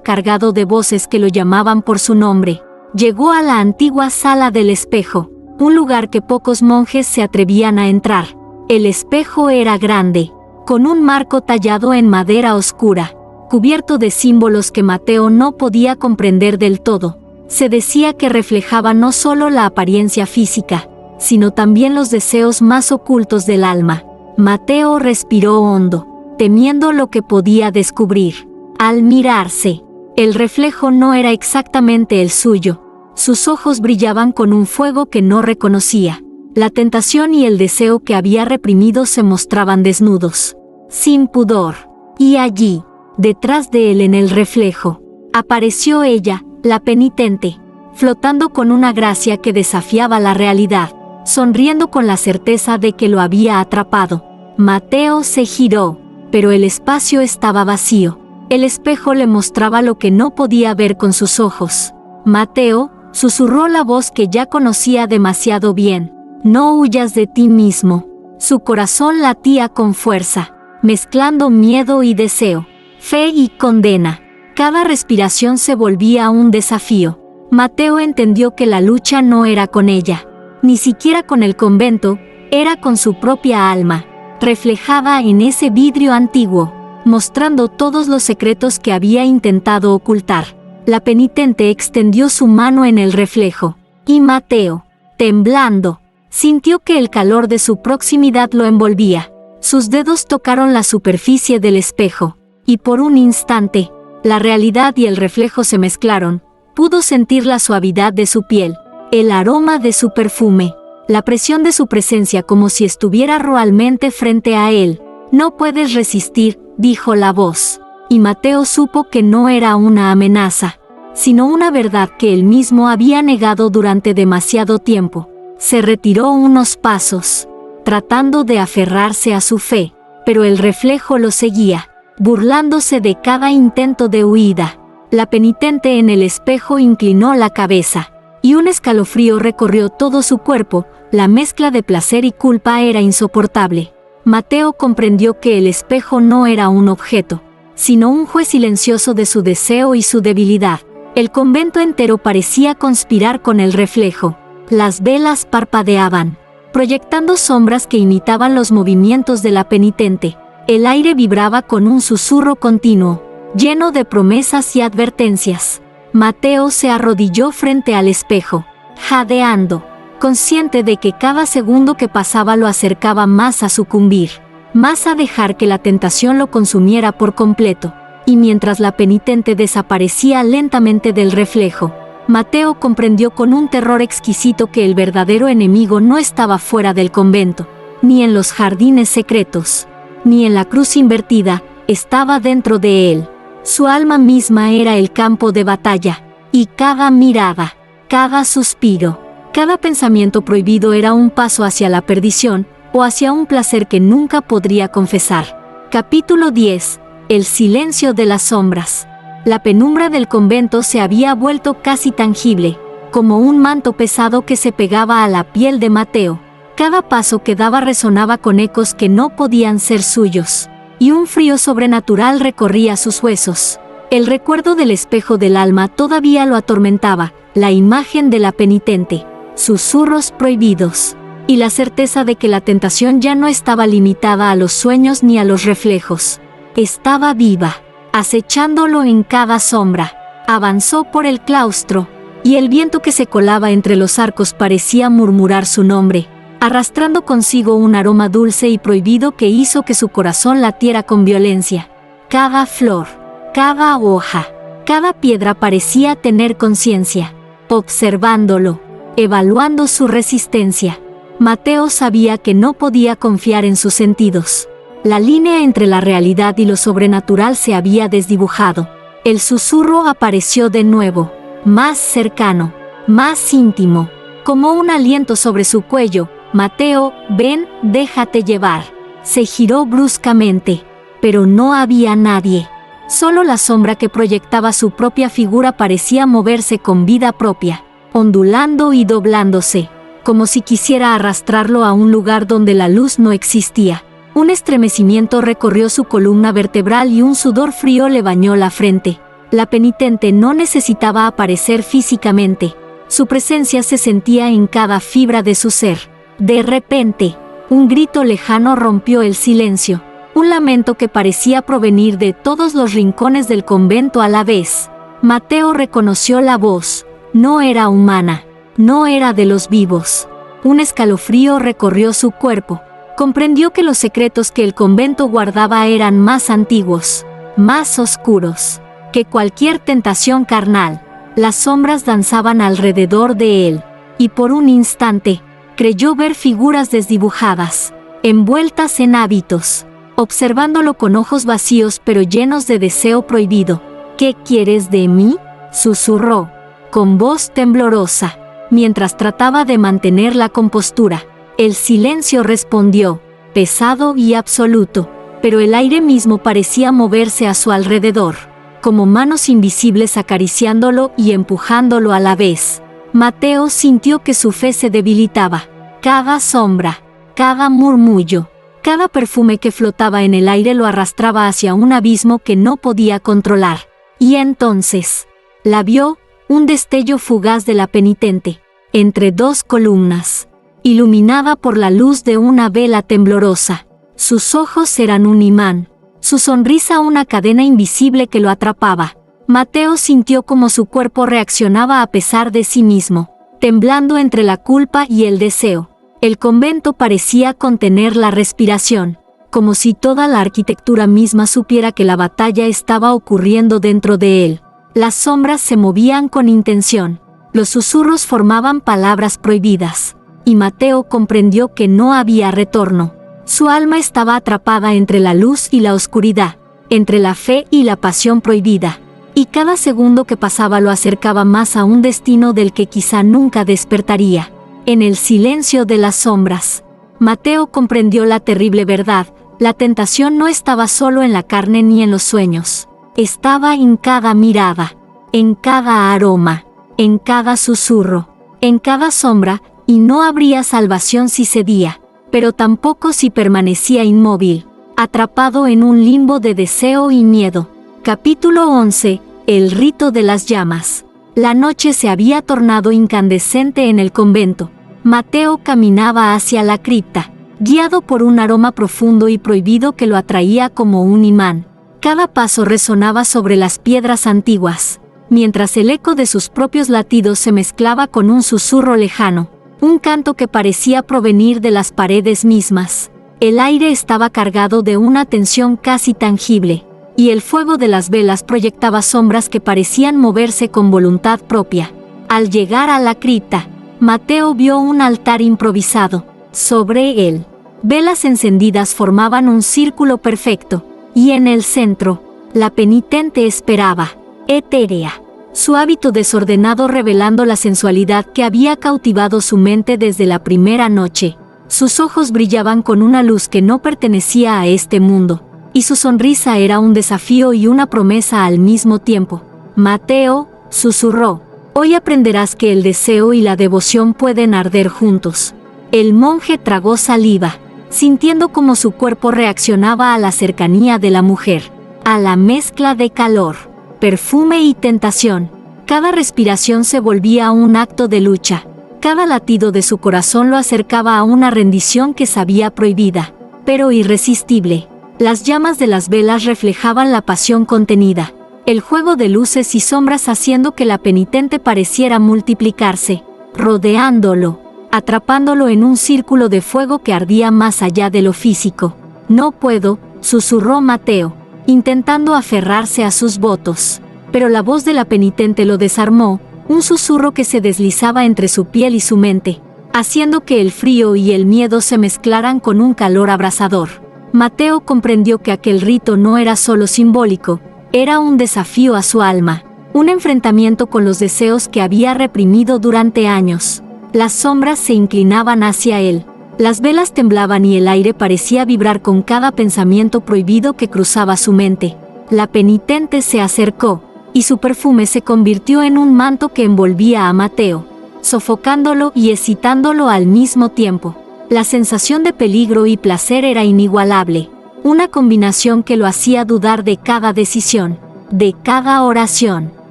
cargado de voces que lo llamaban por su nombre. Llegó a la antigua sala del espejo, un lugar que pocos monjes se atrevían a entrar. El espejo era grande, con un marco tallado en madera oscura, cubierto de símbolos que Mateo no podía comprender del todo. Se decía que reflejaba no solo la apariencia física, sino también los deseos más ocultos del alma. Mateo respiró hondo, temiendo lo que podía descubrir. Al mirarse, el reflejo no era exactamente el suyo. Sus ojos brillaban con un fuego que no reconocía. La tentación y el deseo que había reprimido se mostraban desnudos, sin pudor. Y allí, detrás de él en el reflejo, apareció ella, la penitente, flotando con una gracia que desafiaba la realidad, sonriendo con la certeza de que lo había atrapado. Mateo se giró, pero el espacio estaba vacío. El espejo le mostraba lo que no podía ver con sus ojos. Mateo, susurró la voz que ya conocía demasiado bien. No huyas de ti mismo. Su corazón latía con fuerza, mezclando miedo y deseo, fe y condena. Cada respiración se volvía un desafío. Mateo entendió que la lucha no era con ella, ni siquiera con el convento, era con su propia alma, reflejada en ese vidrio antiguo, mostrando todos los secretos que había intentado ocultar. La penitente extendió su mano en el reflejo, y Mateo, temblando, sintió que el calor de su proximidad lo envolvía. Sus dedos tocaron la superficie del espejo, y por un instante, la realidad y el reflejo se mezclaron. Pudo sentir la suavidad de su piel, el aroma de su perfume, la presión de su presencia como si estuviera realmente frente a él. No puedes resistir, dijo la voz. Y Mateo supo que no era una amenaza, sino una verdad que él mismo había negado durante demasiado tiempo. Se retiró unos pasos, tratando de aferrarse a su fe, pero el reflejo lo seguía, burlándose de cada intento de huida. La penitente en el espejo inclinó la cabeza, y un escalofrío recorrió todo su cuerpo. La mezcla de placer y culpa era insoportable. Mateo comprendió que el espejo no era un objeto, sino un juez silencioso de su deseo y su debilidad. El convento entero parecía conspirar con el reflejo. Las velas parpadeaban, proyectando sombras que imitaban los movimientos de la penitente. El aire vibraba con un susurro continuo, lleno de promesas y advertencias. Mateo se arrodilló frente al espejo, jadeando, consciente de que cada segundo que pasaba lo acercaba más a sucumbir, más a dejar que la tentación lo consumiera por completo. Y mientras la penitente desaparecía lentamente del reflejo, Mateo comprendió con un terror exquisito que el verdadero enemigo no estaba fuera del convento, ni en los jardines secretos, ni en la cruz invertida, estaba dentro de él. Su alma misma era el campo de batalla, y cada mirada, cada suspiro, cada pensamiento prohibido era un paso hacia la perdición, o hacia un placer que nunca podría confesar. Capítulo 10. El silencio de las sombras. La penumbra del convento se había vuelto casi tangible, como un manto pesado que se pegaba a la piel de Mateo. Cada paso que daba resonaba con ecos que no podían ser suyos, y un frío sobrenatural recorría sus huesos. El recuerdo del espejo del alma todavía lo atormentaba, la imagen de la penitente, susurros prohibidos, y la certeza de que la tentación ya no estaba limitada a los sueños ni a los reflejos. Estaba viva, acechándolo en cada sombra. Avanzó por el claustro, y el viento que se colaba entre los arcos parecía murmurar su nombre, arrastrando consigo un aroma dulce y prohibido que hizo que su corazón latiera con violencia. Cada flor, cada hoja, cada piedra parecía tener conciencia, observándolo, evaluando su resistencia. Mateo sabía que no podía confiar en sus sentidos. La línea entre la realidad y lo sobrenatural se había desdibujado. El susurro apareció de nuevo, más cercano, más íntimo, como un aliento sobre su cuello. Mateo, ven, déjate llevar. Se giró bruscamente, pero no había nadie. Solo la sombra que proyectaba su propia figura parecía moverse con vida propia, ondulando y doblándose, como si quisiera arrastrarlo a un lugar donde la luz no existía. Un estremecimiento recorrió su columna vertebral y un sudor frío le bañó la frente. La penitente no necesitaba aparecer físicamente. Su presencia se sentía en cada fibra de su ser. De repente, un grito lejano rompió el silencio. Un lamento que parecía provenir de todos los rincones del convento a la vez. Mateo reconoció la voz. No era humana. No era de los vivos. Un escalofrío recorrió su cuerpo. Comprendió que los secretos que el convento guardaba eran más antiguos, más oscuros que cualquier tentación carnal. Las sombras danzaban alrededor de él, y por un instante, creyó ver figuras desdibujadas, envueltas en hábitos, observándolo con ojos vacíos pero llenos de deseo prohibido. «¿Qué quieres de mí?», susurró, con voz temblorosa, mientras trataba de mantener la compostura. El silencio respondió, pesado y absoluto, pero el aire mismo parecía moverse a su alrededor, como manos invisibles acariciándolo y empujándolo a la vez. Mateo sintió que su fe se debilitaba. Cada sombra, cada murmullo, cada perfume que flotaba en el aire lo arrastraba hacia un abismo que no podía controlar. Y entonces, la vio, un destello fugaz de la penitente, entre dos columnas, iluminada por la luz de una vela temblorosa. Sus ojos eran un imán, su sonrisa una cadena invisible que lo atrapaba. Mateo sintió como su cuerpo reaccionaba a pesar de sí mismo, temblando entre la culpa y el deseo. El convento parecía contener la respiración, como si toda la arquitectura misma supiera que la batalla estaba ocurriendo dentro de él. Las sombras se movían con intención, los susurros formaban palabras prohibidas, y Mateo comprendió que no había retorno. Su alma estaba atrapada entre la luz y la oscuridad, entre la fe y la pasión prohibida, y cada segundo que pasaba lo acercaba más a un destino del que quizá nunca despertaría. En el silencio de las sombras, Mateo comprendió la terrible verdad: la tentación no estaba solo en la carne ni en los sueños, estaba en cada mirada, en cada aroma, en cada susurro, en cada sombra, y no habría salvación si cedía, pero tampoco si permanecía inmóvil, atrapado en un limbo de deseo y miedo. Capítulo 11. El rito de las llamas. La noche se había tornado incandescente en el convento. Mateo caminaba hacia la cripta, guiado por un aroma profundo y prohibido que lo atraía como un imán. Cada paso resonaba sobre las piedras antiguas, mientras el eco de sus propios latidos se mezclaba con un susurro lejano, un canto que parecía provenir de las paredes mismas. El aire estaba cargado de una tensión casi tangible, y el fuego de las velas proyectaba sombras que parecían moverse con voluntad propia. Al llegar a la cripta, Mateo vio un altar improvisado. Sobre él, velas encendidas formaban un círculo perfecto, y en el centro, la penitente esperaba, etérea, su hábito desordenado revelando la sensualidad que había cautivado su mente desde la primera noche. Sus ojos brillaban con una luz que no pertenecía a este mundo, y su sonrisa era un desafío y una promesa al mismo tiempo. Mateo, susurró, hoy aprenderás que el deseo y la devoción pueden arder juntos. El monje tragó saliva, sintiendo cómo su cuerpo reaccionaba a la cercanía de la mujer, a la mezcla de calor, perfume y tentación. Cada respiración se volvía un acto de lucha. Cada latido de su corazón lo acercaba a una rendición que sabía prohibida, pero irresistible. Las llamas de las velas reflejaban la pasión contenida, el juego de luces y sombras haciendo que la penitente pareciera multiplicarse, rodeándolo, atrapándolo en un círculo de fuego que ardía más allá de lo físico. No puedo, susurró Mateo, intentando aferrarse a sus votos. Pero la voz de la penitente lo desarmó, un susurro que se deslizaba entre su piel y su mente, haciendo que el frío y el miedo se mezclaran con un calor abrasador. Mateo comprendió que aquel rito no era solo simbólico, era un desafío a su alma, un enfrentamiento con los deseos que había reprimido durante años. Las sombras se inclinaban hacia él, las velas temblaban y el aire parecía vibrar con cada pensamiento prohibido que cruzaba su mente. La penitente se acercó, y su perfume se convirtió en un manto que envolvía a Mateo. sofocándolo y excitándolo al mismo tiempo. La sensación de peligro y placer era inigualable, una combinación que lo hacía dudar de cada decisión, de cada oración,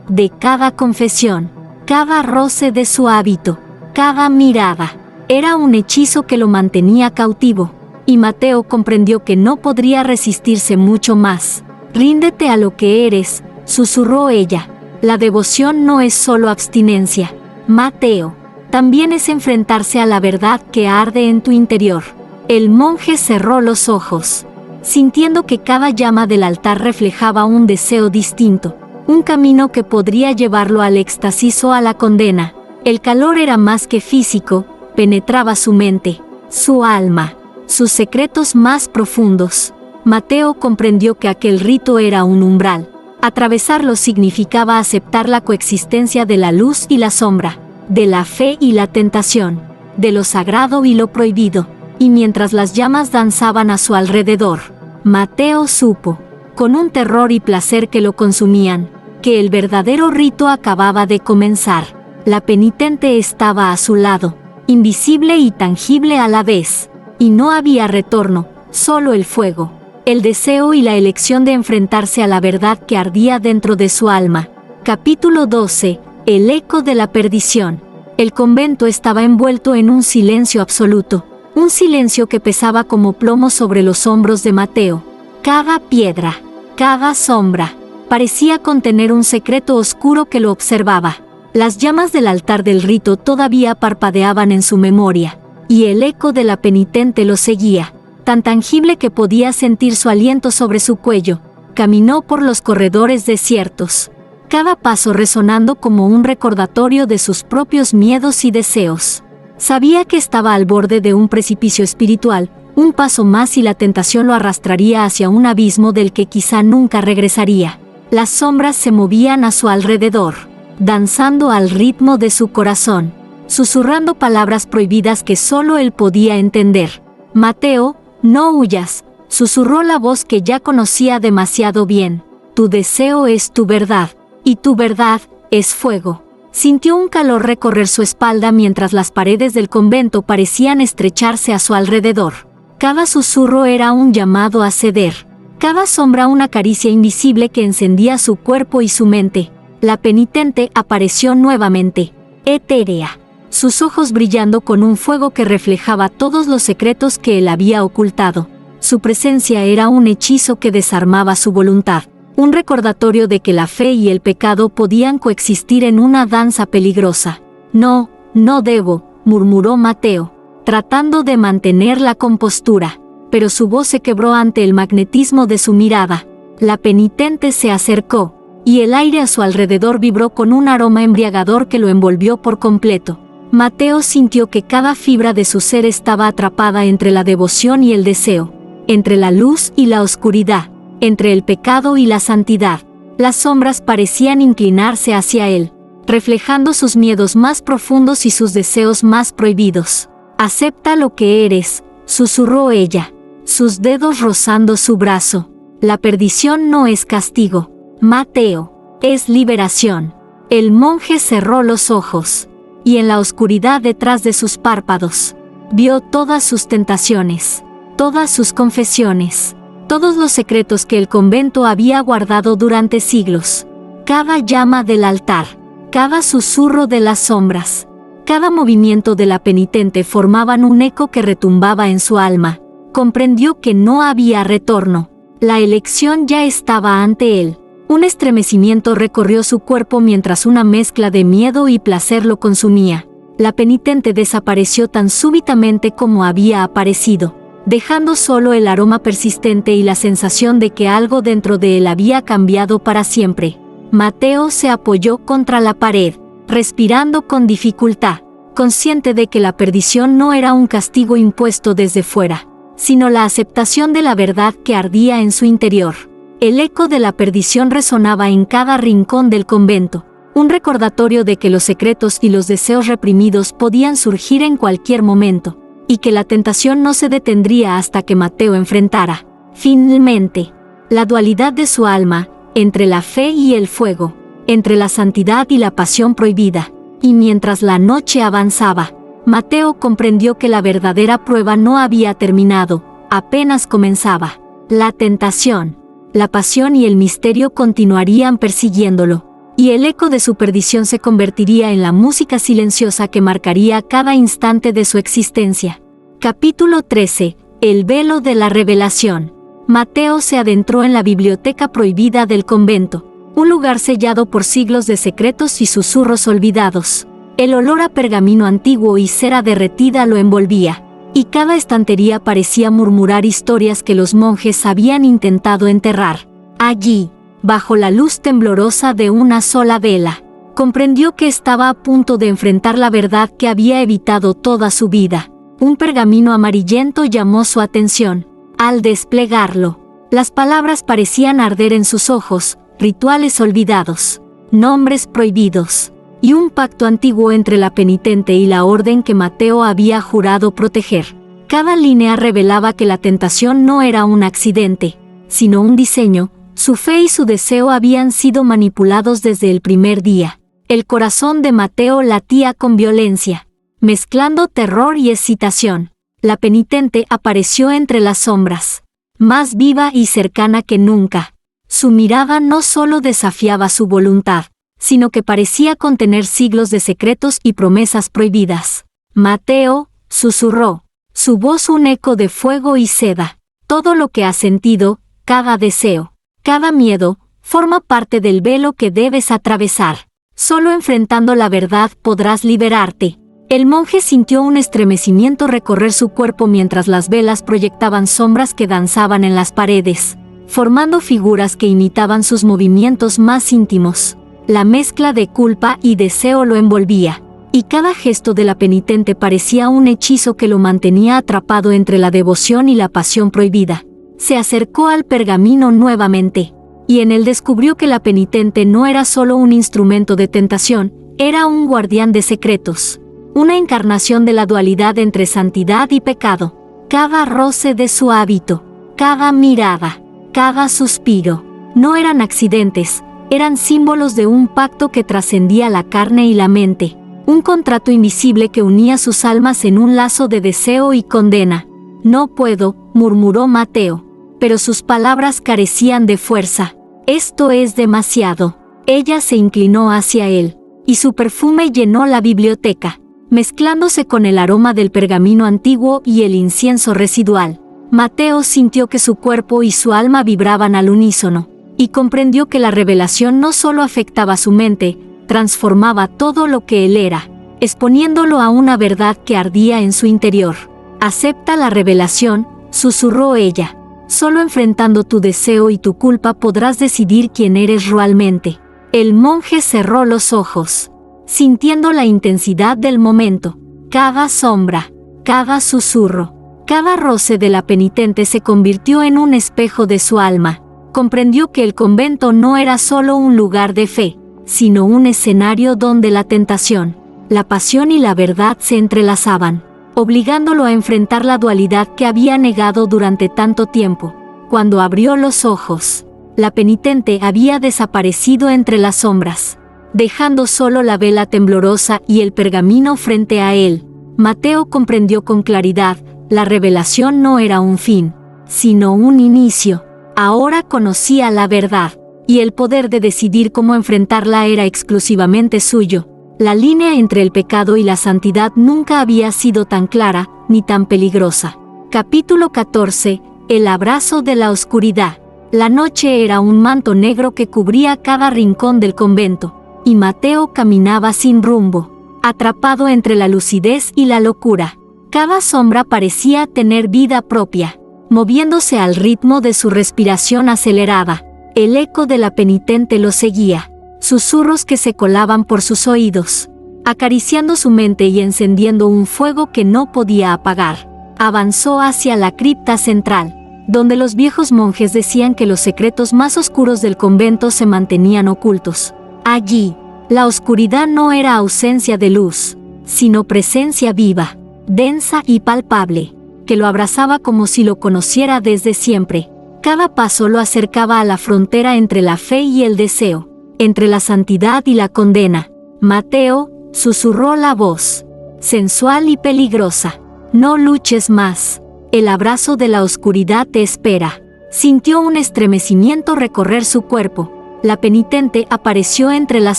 de cada confesión, cada roce de su hábito, cada mirada. Era un hechizo que lo mantenía cautivo, y Mateo comprendió que no podría resistirse mucho más. «Ríndete a lo que eres», susurró ella. «La devoción no es solo abstinencia, Mateo. También es enfrentarse a la verdad que arde en tu interior». El monje cerró los ojos, sintiendo que cada llama del altar reflejaba un deseo distinto, un camino que podría llevarlo al éxtasis o a la condena. El calor era más que físico, penetraba su mente, su alma, sus secretos más profundos. Mateo comprendió que aquel rito era un umbral. Atravesarlo significaba aceptar la coexistencia de la luz y la sombra, de la fe y la tentación, de lo sagrado y lo prohibido. Y mientras las llamas danzaban a su alrededor, Mateo supo, con un terror y placer que lo consumían, que el verdadero rito acababa de comenzar. La penitente estaba a su lado, invisible y tangible a la vez, y no había retorno, solo el fuego, el deseo y la elección de enfrentarse a la verdad que ardía dentro de su alma. Capítulo 12. El eco de la perdición. El convento estaba envuelto en un silencio absoluto, un silencio que pesaba como plomo sobre los hombros de Mateo. Cada piedra, cada sombra, parecía contener un secreto oscuro que lo observaba. Las llamas del altar del rito todavía parpadeaban en su memoria, y el eco de la penitente lo seguía, tan tangible que podía sentir su aliento sobre su cuello. Caminó por los corredores desiertos, cada paso resonando como un recordatorio de sus propios miedos y deseos. Sabía que estaba al borde de un precipicio espiritual, un paso más y la tentación lo arrastraría hacia un abismo del que quizá nunca regresaría. Las sombras se movían a su alrededor, danzando al ritmo de su corazón, susurrando palabras prohibidas que solo él podía entender. «Mateo, no huyas», susurró la voz que ya conocía demasiado bien. «Tu deseo es tu verdad, y tu verdad es fuego». Sintió un calor recorrer su espalda mientras las paredes del convento parecían estrecharse a su alrededor. Cada susurro era un llamado a ceder, cada sombra una caricia invisible que encendía su cuerpo y su mente. La penitente apareció nuevamente, etérea, sus ojos brillando con un fuego que reflejaba todos los secretos que él había ocultado. Su presencia era un hechizo que desarmaba su voluntad, un recordatorio de que la fe y el pecado podían coexistir en una danza peligrosa. «No, no debo», murmuró Mateo, tratando de mantener la compostura, pero su voz se quebró ante el magnetismo de su mirada. La penitente se acercó, y el aire a su alrededor vibró con un aroma embriagador que lo envolvió por completo. Mateo sintió que cada fibra de su ser estaba atrapada entre la devoción y el deseo, entre la luz y la oscuridad, entre el pecado y la santidad. Las sombras parecían inclinarse hacia él, reflejando sus miedos más profundos y sus deseos más prohibidos. «Acepta lo que eres», susurró ella, sus dedos rozando su brazo. «La perdición no es castigo, Mateo, es liberación». El monje cerró los ojos, y en la oscuridad detrás de sus párpados, vio todas sus tentaciones, todas sus confesiones, todos los secretos que el convento había guardado durante siglos. Cada llama del altar, cada susurro de las sombras, cada movimiento de la penitente formaban un eco que retumbaba en su alma. Comprendió que no había retorno. La elección ya estaba ante él. Un estremecimiento recorrió su cuerpo mientras una mezcla de miedo y placer lo consumía. La penitente desapareció tan súbitamente como había aparecido, dejando solo el aroma persistente y la sensación de que algo dentro de él había cambiado para siempre. Mateo se apoyó contra la pared, respirando con dificultad, consciente de que la perdición no era un castigo impuesto desde fuera, sino la aceptación de la verdad que ardía en su interior. El eco de la perdición resonaba en cada rincón del convento, un recordatorio de que los secretos y los deseos reprimidos podían surgir en cualquier momento, y que la tentación no se detendría hasta que Mateo enfrentara, finalmente, la dualidad de su alma, entre la fe y el fuego, entre la santidad y la pasión prohibida. Y mientras la noche avanzaba, Mateo comprendió que la verdadera prueba no había terminado, apenas comenzaba. La tentación, la pasión y el misterio continuarían persiguiéndolo, y el eco de su perdición se convertiría en la música silenciosa que marcaría cada instante de su existencia. Capítulo 13. El velo de la revelación. Mateo se adentró en la biblioteca prohibida del convento, un lugar sellado por siglos de secretos y susurros olvidados. El olor a pergamino antiguo y cera derretida lo envolvía, y cada estantería parecía murmurar historias que los monjes habían intentado enterrar. Allí, bajo la luz temblorosa de una sola vela, comprendió que estaba a punto de enfrentar la verdad que había evitado toda su vida. Un pergamino amarillento llamó su atención. Al desplegarlo, las palabras parecían arder en sus ojos, rituales olvidados, nombres prohibidos, y un pacto antiguo entre la penitente y la orden que Mateo había jurado proteger. Cada línea revelaba que la tentación no era un accidente, sino un diseño. Su fe y su deseo habían sido manipulados desde el primer día. El corazón de Mateo latía con violencia, mezclando terror y excitación. La penitente apareció entre las sombras, más viva y cercana que nunca. Su mirada no solo desafiaba su voluntad, sino que parecía contener siglos de secretos y promesas prohibidas. Mateo, susurró, su voz un eco de fuego y seda. Todo lo que has sentido, cada deseo, cada miedo, forma parte del velo que debes atravesar. Solo enfrentando la verdad podrás liberarte. El monje sintió un estremecimiento recorrer su cuerpo mientras las velas proyectaban sombras que danzaban en las paredes, formando figuras que imitaban sus movimientos más íntimos. La mezcla de culpa y deseo lo envolvía, y cada gesto de la penitente parecía un hechizo que lo mantenía atrapado entre la devoción y la pasión prohibida. Se acercó al pergamino nuevamente, y en él descubrió que la penitente no era solo un instrumento de tentación, era un guardián de secretos. Una encarnación de la dualidad entre santidad y pecado. Cada roce de su hábito, cada mirada, cada suspiro, no eran accidentes, eran símbolos de un pacto que trascendía la carne y la mente, un contrato invisible que unía sus almas en un lazo de deseo y condena. No puedo, murmuró Mateo, pero sus palabras carecían de fuerza. Esto es demasiado. Ella se inclinó hacia él, y su perfume llenó la biblioteca, mezclándose con el aroma del pergamino antiguo y el incienso residual. Mateo sintió que su cuerpo y su alma vibraban al unísono, y comprendió que la revelación no solo afectaba su mente, transformaba todo lo que él era, exponiéndolo a una verdad que ardía en su interior. Acepta la revelación, susurró ella. Solo enfrentando tu deseo y tu culpa podrás decidir quién eres realmente. El monje cerró los ojos, sintiendo la intensidad del momento. Cada sombra, cada susurro, cada roce de la penitente se convirtió en un espejo de su alma. Comprendió que el convento no era solo un lugar de fe, sino un escenario donde la tentación, la pasión y la verdad se entrelazaban, obligándolo a enfrentar la dualidad que había negado durante tanto tiempo. Cuando abrió los ojos, la penitente había desaparecido entre las sombras, dejando solo la vela temblorosa y el pergamino frente a él. Mateo comprendió con claridad, la revelación no era un fin, sino un inicio. Ahora conocía la verdad, y el poder de decidir cómo enfrentarla era exclusivamente suyo. La línea entre el pecado y la santidad nunca había sido tan clara, ni tan peligrosa. Capítulo 14. El abrazo de la oscuridad. La noche era un manto negro que cubría cada rincón del convento, y Mateo caminaba sin rumbo, atrapado entre la lucidez y la locura. Cada sombra parecía tener vida propia, moviéndose al ritmo de su respiración acelerada. El eco de la penitente lo seguía, susurros que se colaban por sus oídos, acariciando su mente y encendiendo un fuego que no podía apagar. Avanzó hacia la cripta central, donde los viejos monjes decían que los secretos más oscuros del convento se mantenían ocultos. Allí, la oscuridad no era ausencia de luz, sino presencia viva, densa y palpable, que lo abrazaba como si lo conociera desde siempre. Cada paso lo acercaba a la frontera entre la fe y el deseo, entre la santidad y la condena. Mateo, susurró la voz, sensual y peligrosa. No luches más. El abrazo de la oscuridad te espera. Sintió un estremecimiento recorrer su cuerpo. La penitente apareció entre las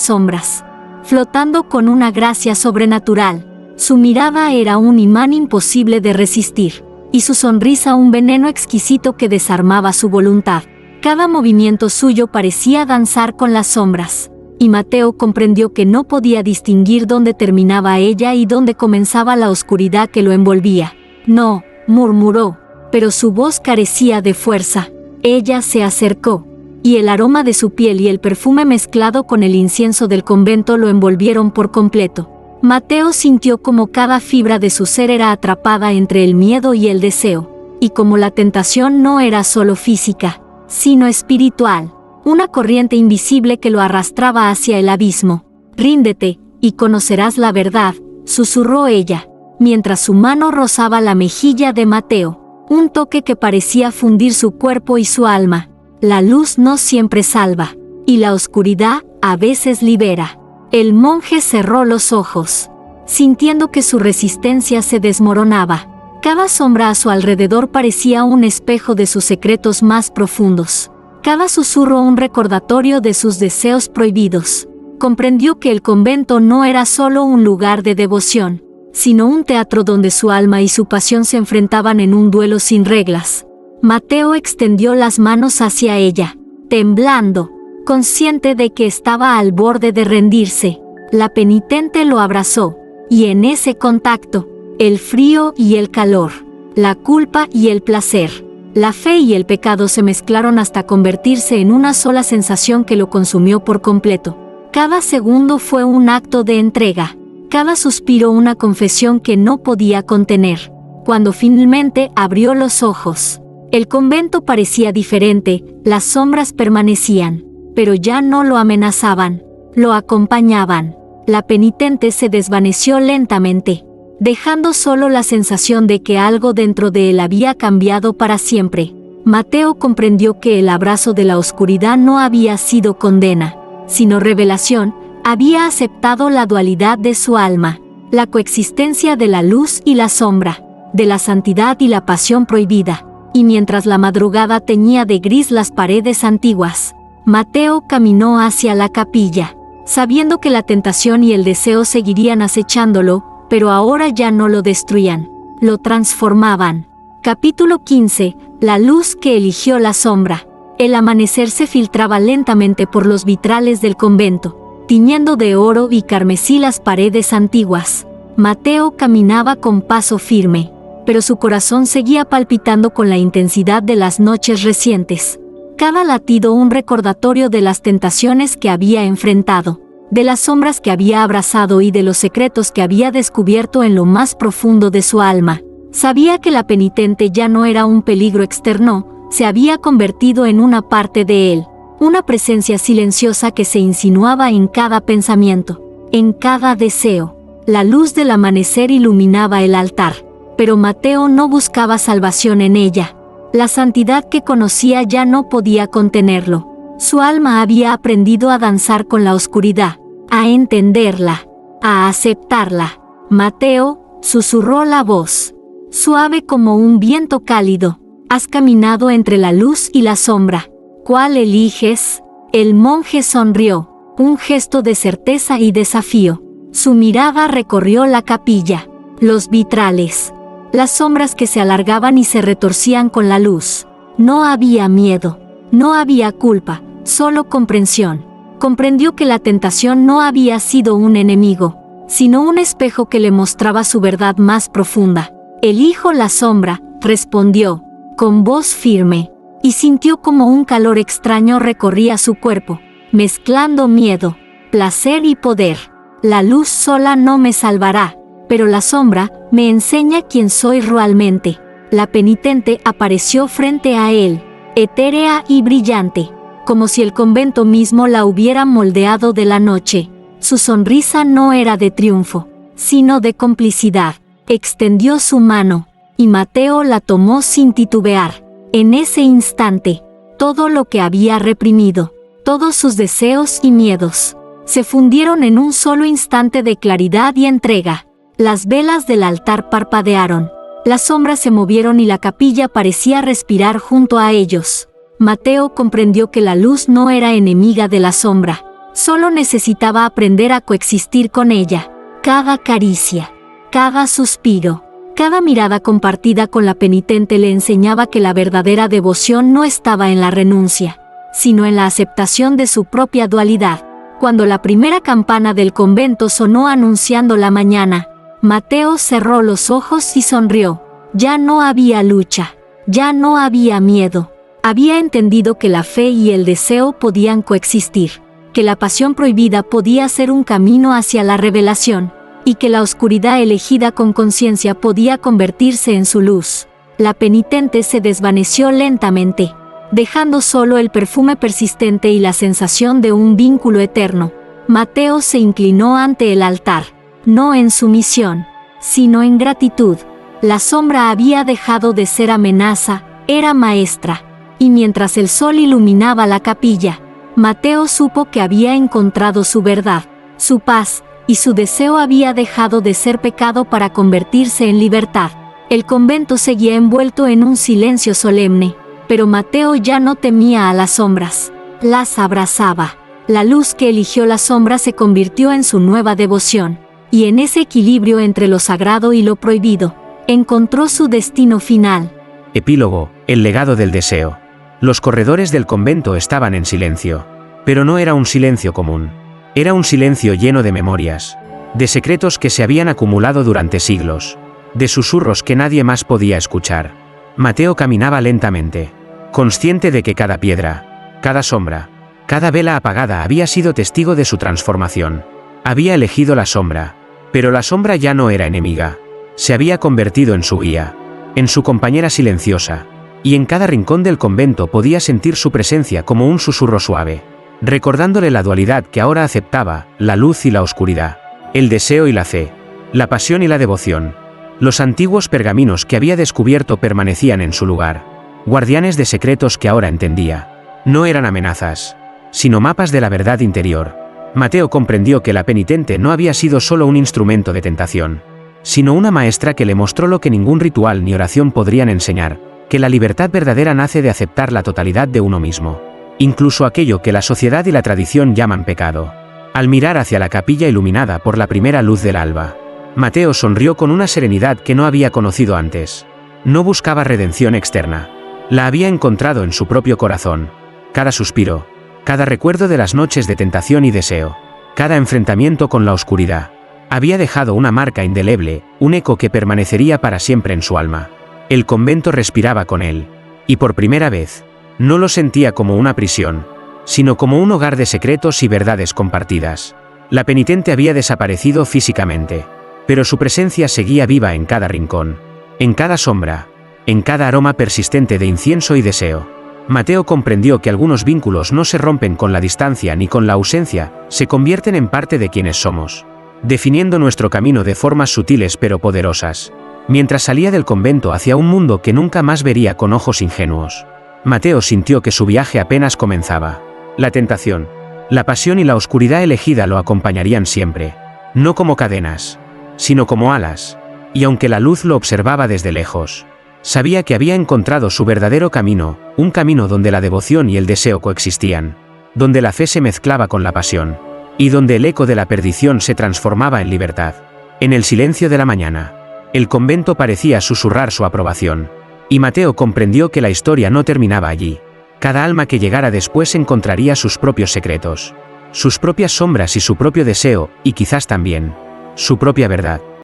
sombras, flotando con una gracia sobrenatural. Su mirada era un imán imposible de resistir, y su sonrisa un veneno exquisito que desarmaba su voluntad. Cada movimiento suyo parecía danzar con las sombras, y Mateo comprendió que no podía distinguir dónde terminaba ella y dónde comenzaba la oscuridad que lo envolvía. No, murmuró, pero su voz carecía de fuerza. Ella se acercó, y el aroma de su piel y el perfume mezclado con el incienso del convento lo envolvieron por completo. Mateo sintió como cada fibra de su ser era atrapada entre el miedo y el deseo, y como la tentación no era solo física, sino espiritual, una corriente invisible que lo arrastraba hacia el abismo. «Ríndete, y conocerás la verdad», susurró ella, mientras su mano rozaba la mejilla de Mateo, un toque que parecía fundir su cuerpo y su alma. La luz no siempre salva, y la oscuridad a veces libera. El monje cerró los ojos, sintiendo que su resistencia se desmoronaba. Cada sombra a su alrededor parecía un espejo de sus secretos más profundos. Cada susurro un recordatorio de sus deseos prohibidos. Comprendió que el convento no era solo un lugar de devoción, sino un teatro donde su alma y su pasión se enfrentaban en un duelo sin reglas. Mateo extendió las manos hacia ella, temblando, consciente de que estaba al borde de rendirse. La penitente lo abrazó, y en ese contacto, el frío y el calor, la culpa y el placer, la fe y el pecado se mezclaron hasta convertirse en una sola sensación que lo consumió por completo. Cada segundo fue un acto de entrega, cada suspiro una confesión que no podía contener. Cuando finalmente abrió los ojos, el convento parecía diferente, las sombras permanecían, pero ya no lo amenazaban, lo acompañaban. La penitente se desvaneció lentamente, dejando solo la sensación de que algo dentro de él había cambiado para siempre. Mateo comprendió que el abrazo de la oscuridad no había sido condena, sino revelación. Había aceptado la dualidad de su alma, la coexistencia de la luz y la sombra, de la santidad y la pasión prohibida. Y mientras la madrugada teñía de gris las paredes antiguas, Mateo caminó hacia la capilla, sabiendo que la tentación y el deseo seguirían acechándolo, pero ahora ya no lo destruían, lo transformaban. Capítulo 15. La luz que eligió la sombra. El amanecer se filtraba lentamente por los vitrales del convento, tiñendo de oro y carmesí las paredes antiguas. Mateo caminaba con paso firme, pero su corazón seguía palpitando con la intensidad de las noches recientes. Cada latido un recordatorio de las tentaciones que había enfrentado, de las sombras que había abrazado y de los secretos que había descubierto en lo más profundo de su alma. Sabía que la penitente ya no era un peligro externo, se había convertido en una parte de él, una presencia silenciosa que se insinuaba en cada pensamiento, en cada deseo. La luz del amanecer iluminaba el altar, pero Mateo no buscaba salvación en ella. La santidad que conocía ya no podía contenerlo. Su alma había aprendido a danzar con la oscuridad, a entenderla, a aceptarla. Mateo, susurró la voz, suave como un viento cálido. Has caminado entre la luz y la sombra. ¿Cuál eliges? El monje sonrió, un gesto de certeza y desafío. Su mirada recorrió la capilla, los vitrales, las sombras que se alargaban y se retorcían con la luz. No había miedo, no había culpa, solo comprensión. Comprendió que la tentación no había sido un enemigo, sino un espejo que le mostraba su verdad más profunda. Elijo la sombra, respondió, con voz firme, y sintió como un calor extraño recorría su cuerpo, mezclando miedo, placer y poder. La luz sola no me salvará, pero la sombra me enseña quién soy realmente. La penitente apareció frente a él, etérea y brillante, como si el convento mismo la hubiera moldeado de la noche. Su sonrisa no era de triunfo, sino de complicidad. Extendió su mano, y Mateo la tomó sin titubear. En ese instante, todo lo que había reprimido, todos sus deseos y miedos, se fundieron en un solo instante de claridad y entrega. Las velas del altar parpadearon. Las sombras se movieron y la capilla parecía respirar junto a ellos. Mateo comprendió que la luz no era enemiga de la sombra. Solo necesitaba aprender a coexistir con ella. Cada caricia, cada suspiro, cada mirada compartida con la penitente le enseñaba que la verdadera devoción no estaba en la renuncia, sino en la aceptación de su propia dualidad. Cuando la primera campana del convento sonó anunciando la mañana, Mateo cerró los ojos y sonrió. Ya no había lucha, ya no había miedo. Había entendido que la fe y el deseo podían coexistir, que la pasión prohibida podía ser un camino hacia la revelación, y que la oscuridad elegida con conciencia podía convertirse en su luz. La penitente se desvaneció lentamente, dejando solo el perfume persistente y la sensación de un vínculo eterno. Mateo se inclinó ante el altar, no en sumisión, sino en gratitud. La sombra había dejado de ser amenaza, era maestra, y mientras el sol iluminaba la capilla, Mateo supo que había encontrado su verdad, su paz, y su deseo había dejado de ser pecado para convertirse en libertad. El convento seguía envuelto en un silencio solemne, pero Mateo ya no temía a las sombras, las abrazaba. La luz que eligió la sombra se convirtió en su nueva devoción, y en ese equilibrio entre lo sagrado y lo prohibido, encontró su destino final. Epílogo, el legado del deseo. Los corredores del convento estaban en silencio, pero no era un silencio común. Era un silencio lleno de memorias, de secretos que se habían acumulado durante siglos, de susurros que nadie más podía escuchar. Mateo caminaba lentamente, consciente de que cada piedra, cada sombra, cada vela apagada había sido testigo de su transformación. Había elegido la sombra, pero la sombra ya no era enemiga. Se había convertido en su guía, en su compañera silenciosa, y en cada rincón del convento podía sentir su presencia como un susurro suave, recordándole la dualidad que ahora aceptaba, la luz y la oscuridad, el deseo y la fe, la pasión y la devoción. Los antiguos pergaminos que había descubierto permanecían en su lugar, guardianes de secretos que ahora entendía. No eran amenazas, sino mapas de la verdad interior. Mateo comprendió que la penitente no había sido solo un instrumento de tentación, sino una maestra que le mostró lo que ningún ritual ni oración podrían enseñar, que la libertad verdadera nace de aceptar la totalidad de uno mismo, incluso aquello que la sociedad y la tradición llaman pecado. Al mirar hacia la capilla iluminada por la primera luz del alba, Mateo sonrió con una serenidad que no había conocido antes. No buscaba redención externa, la había encontrado en su propio corazón. Cada suspiro, cada recuerdo de las noches de tentación y deseo, cada enfrentamiento con la oscuridad, había dejado una marca indeleble, un eco que permanecería para siempre en su alma. El convento respiraba con él, y por primera vez, no lo sentía como una prisión, sino como un hogar de secretos y verdades compartidas. La penitente había desaparecido físicamente, pero su presencia seguía viva en cada rincón, en cada sombra, en cada aroma persistente de incienso y deseo. Mateo comprendió que algunos vínculos no se rompen con la distancia ni con la ausencia, se convierten en parte de quienes somos, definiendo nuestro camino de formas sutiles pero poderosas. Mientras salía del convento hacia un mundo que nunca más vería con ojos ingenuos, Mateo sintió que su viaje apenas comenzaba. La tentación, la pasión y la oscuridad elegida lo acompañarían siempre, no como cadenas, sino como alas, y aunque la luz lo observaba desde lejos, sabía que había encontrado su verdadero camino, un camino donde la devoción y el deseo coexistían, donde la fe se mezclaba con la pasión, y donde el eco de la perdición se transformaba en libertad. En el silencio de la mañana, el convento parecía susurrar su aprobación, y Mateo comprendió que la historia no terminaba allí. Cada alma que llegara después encontraría sus propios secretos, sus propias sombras y su propio deseo, y quizás también, su propia verdad.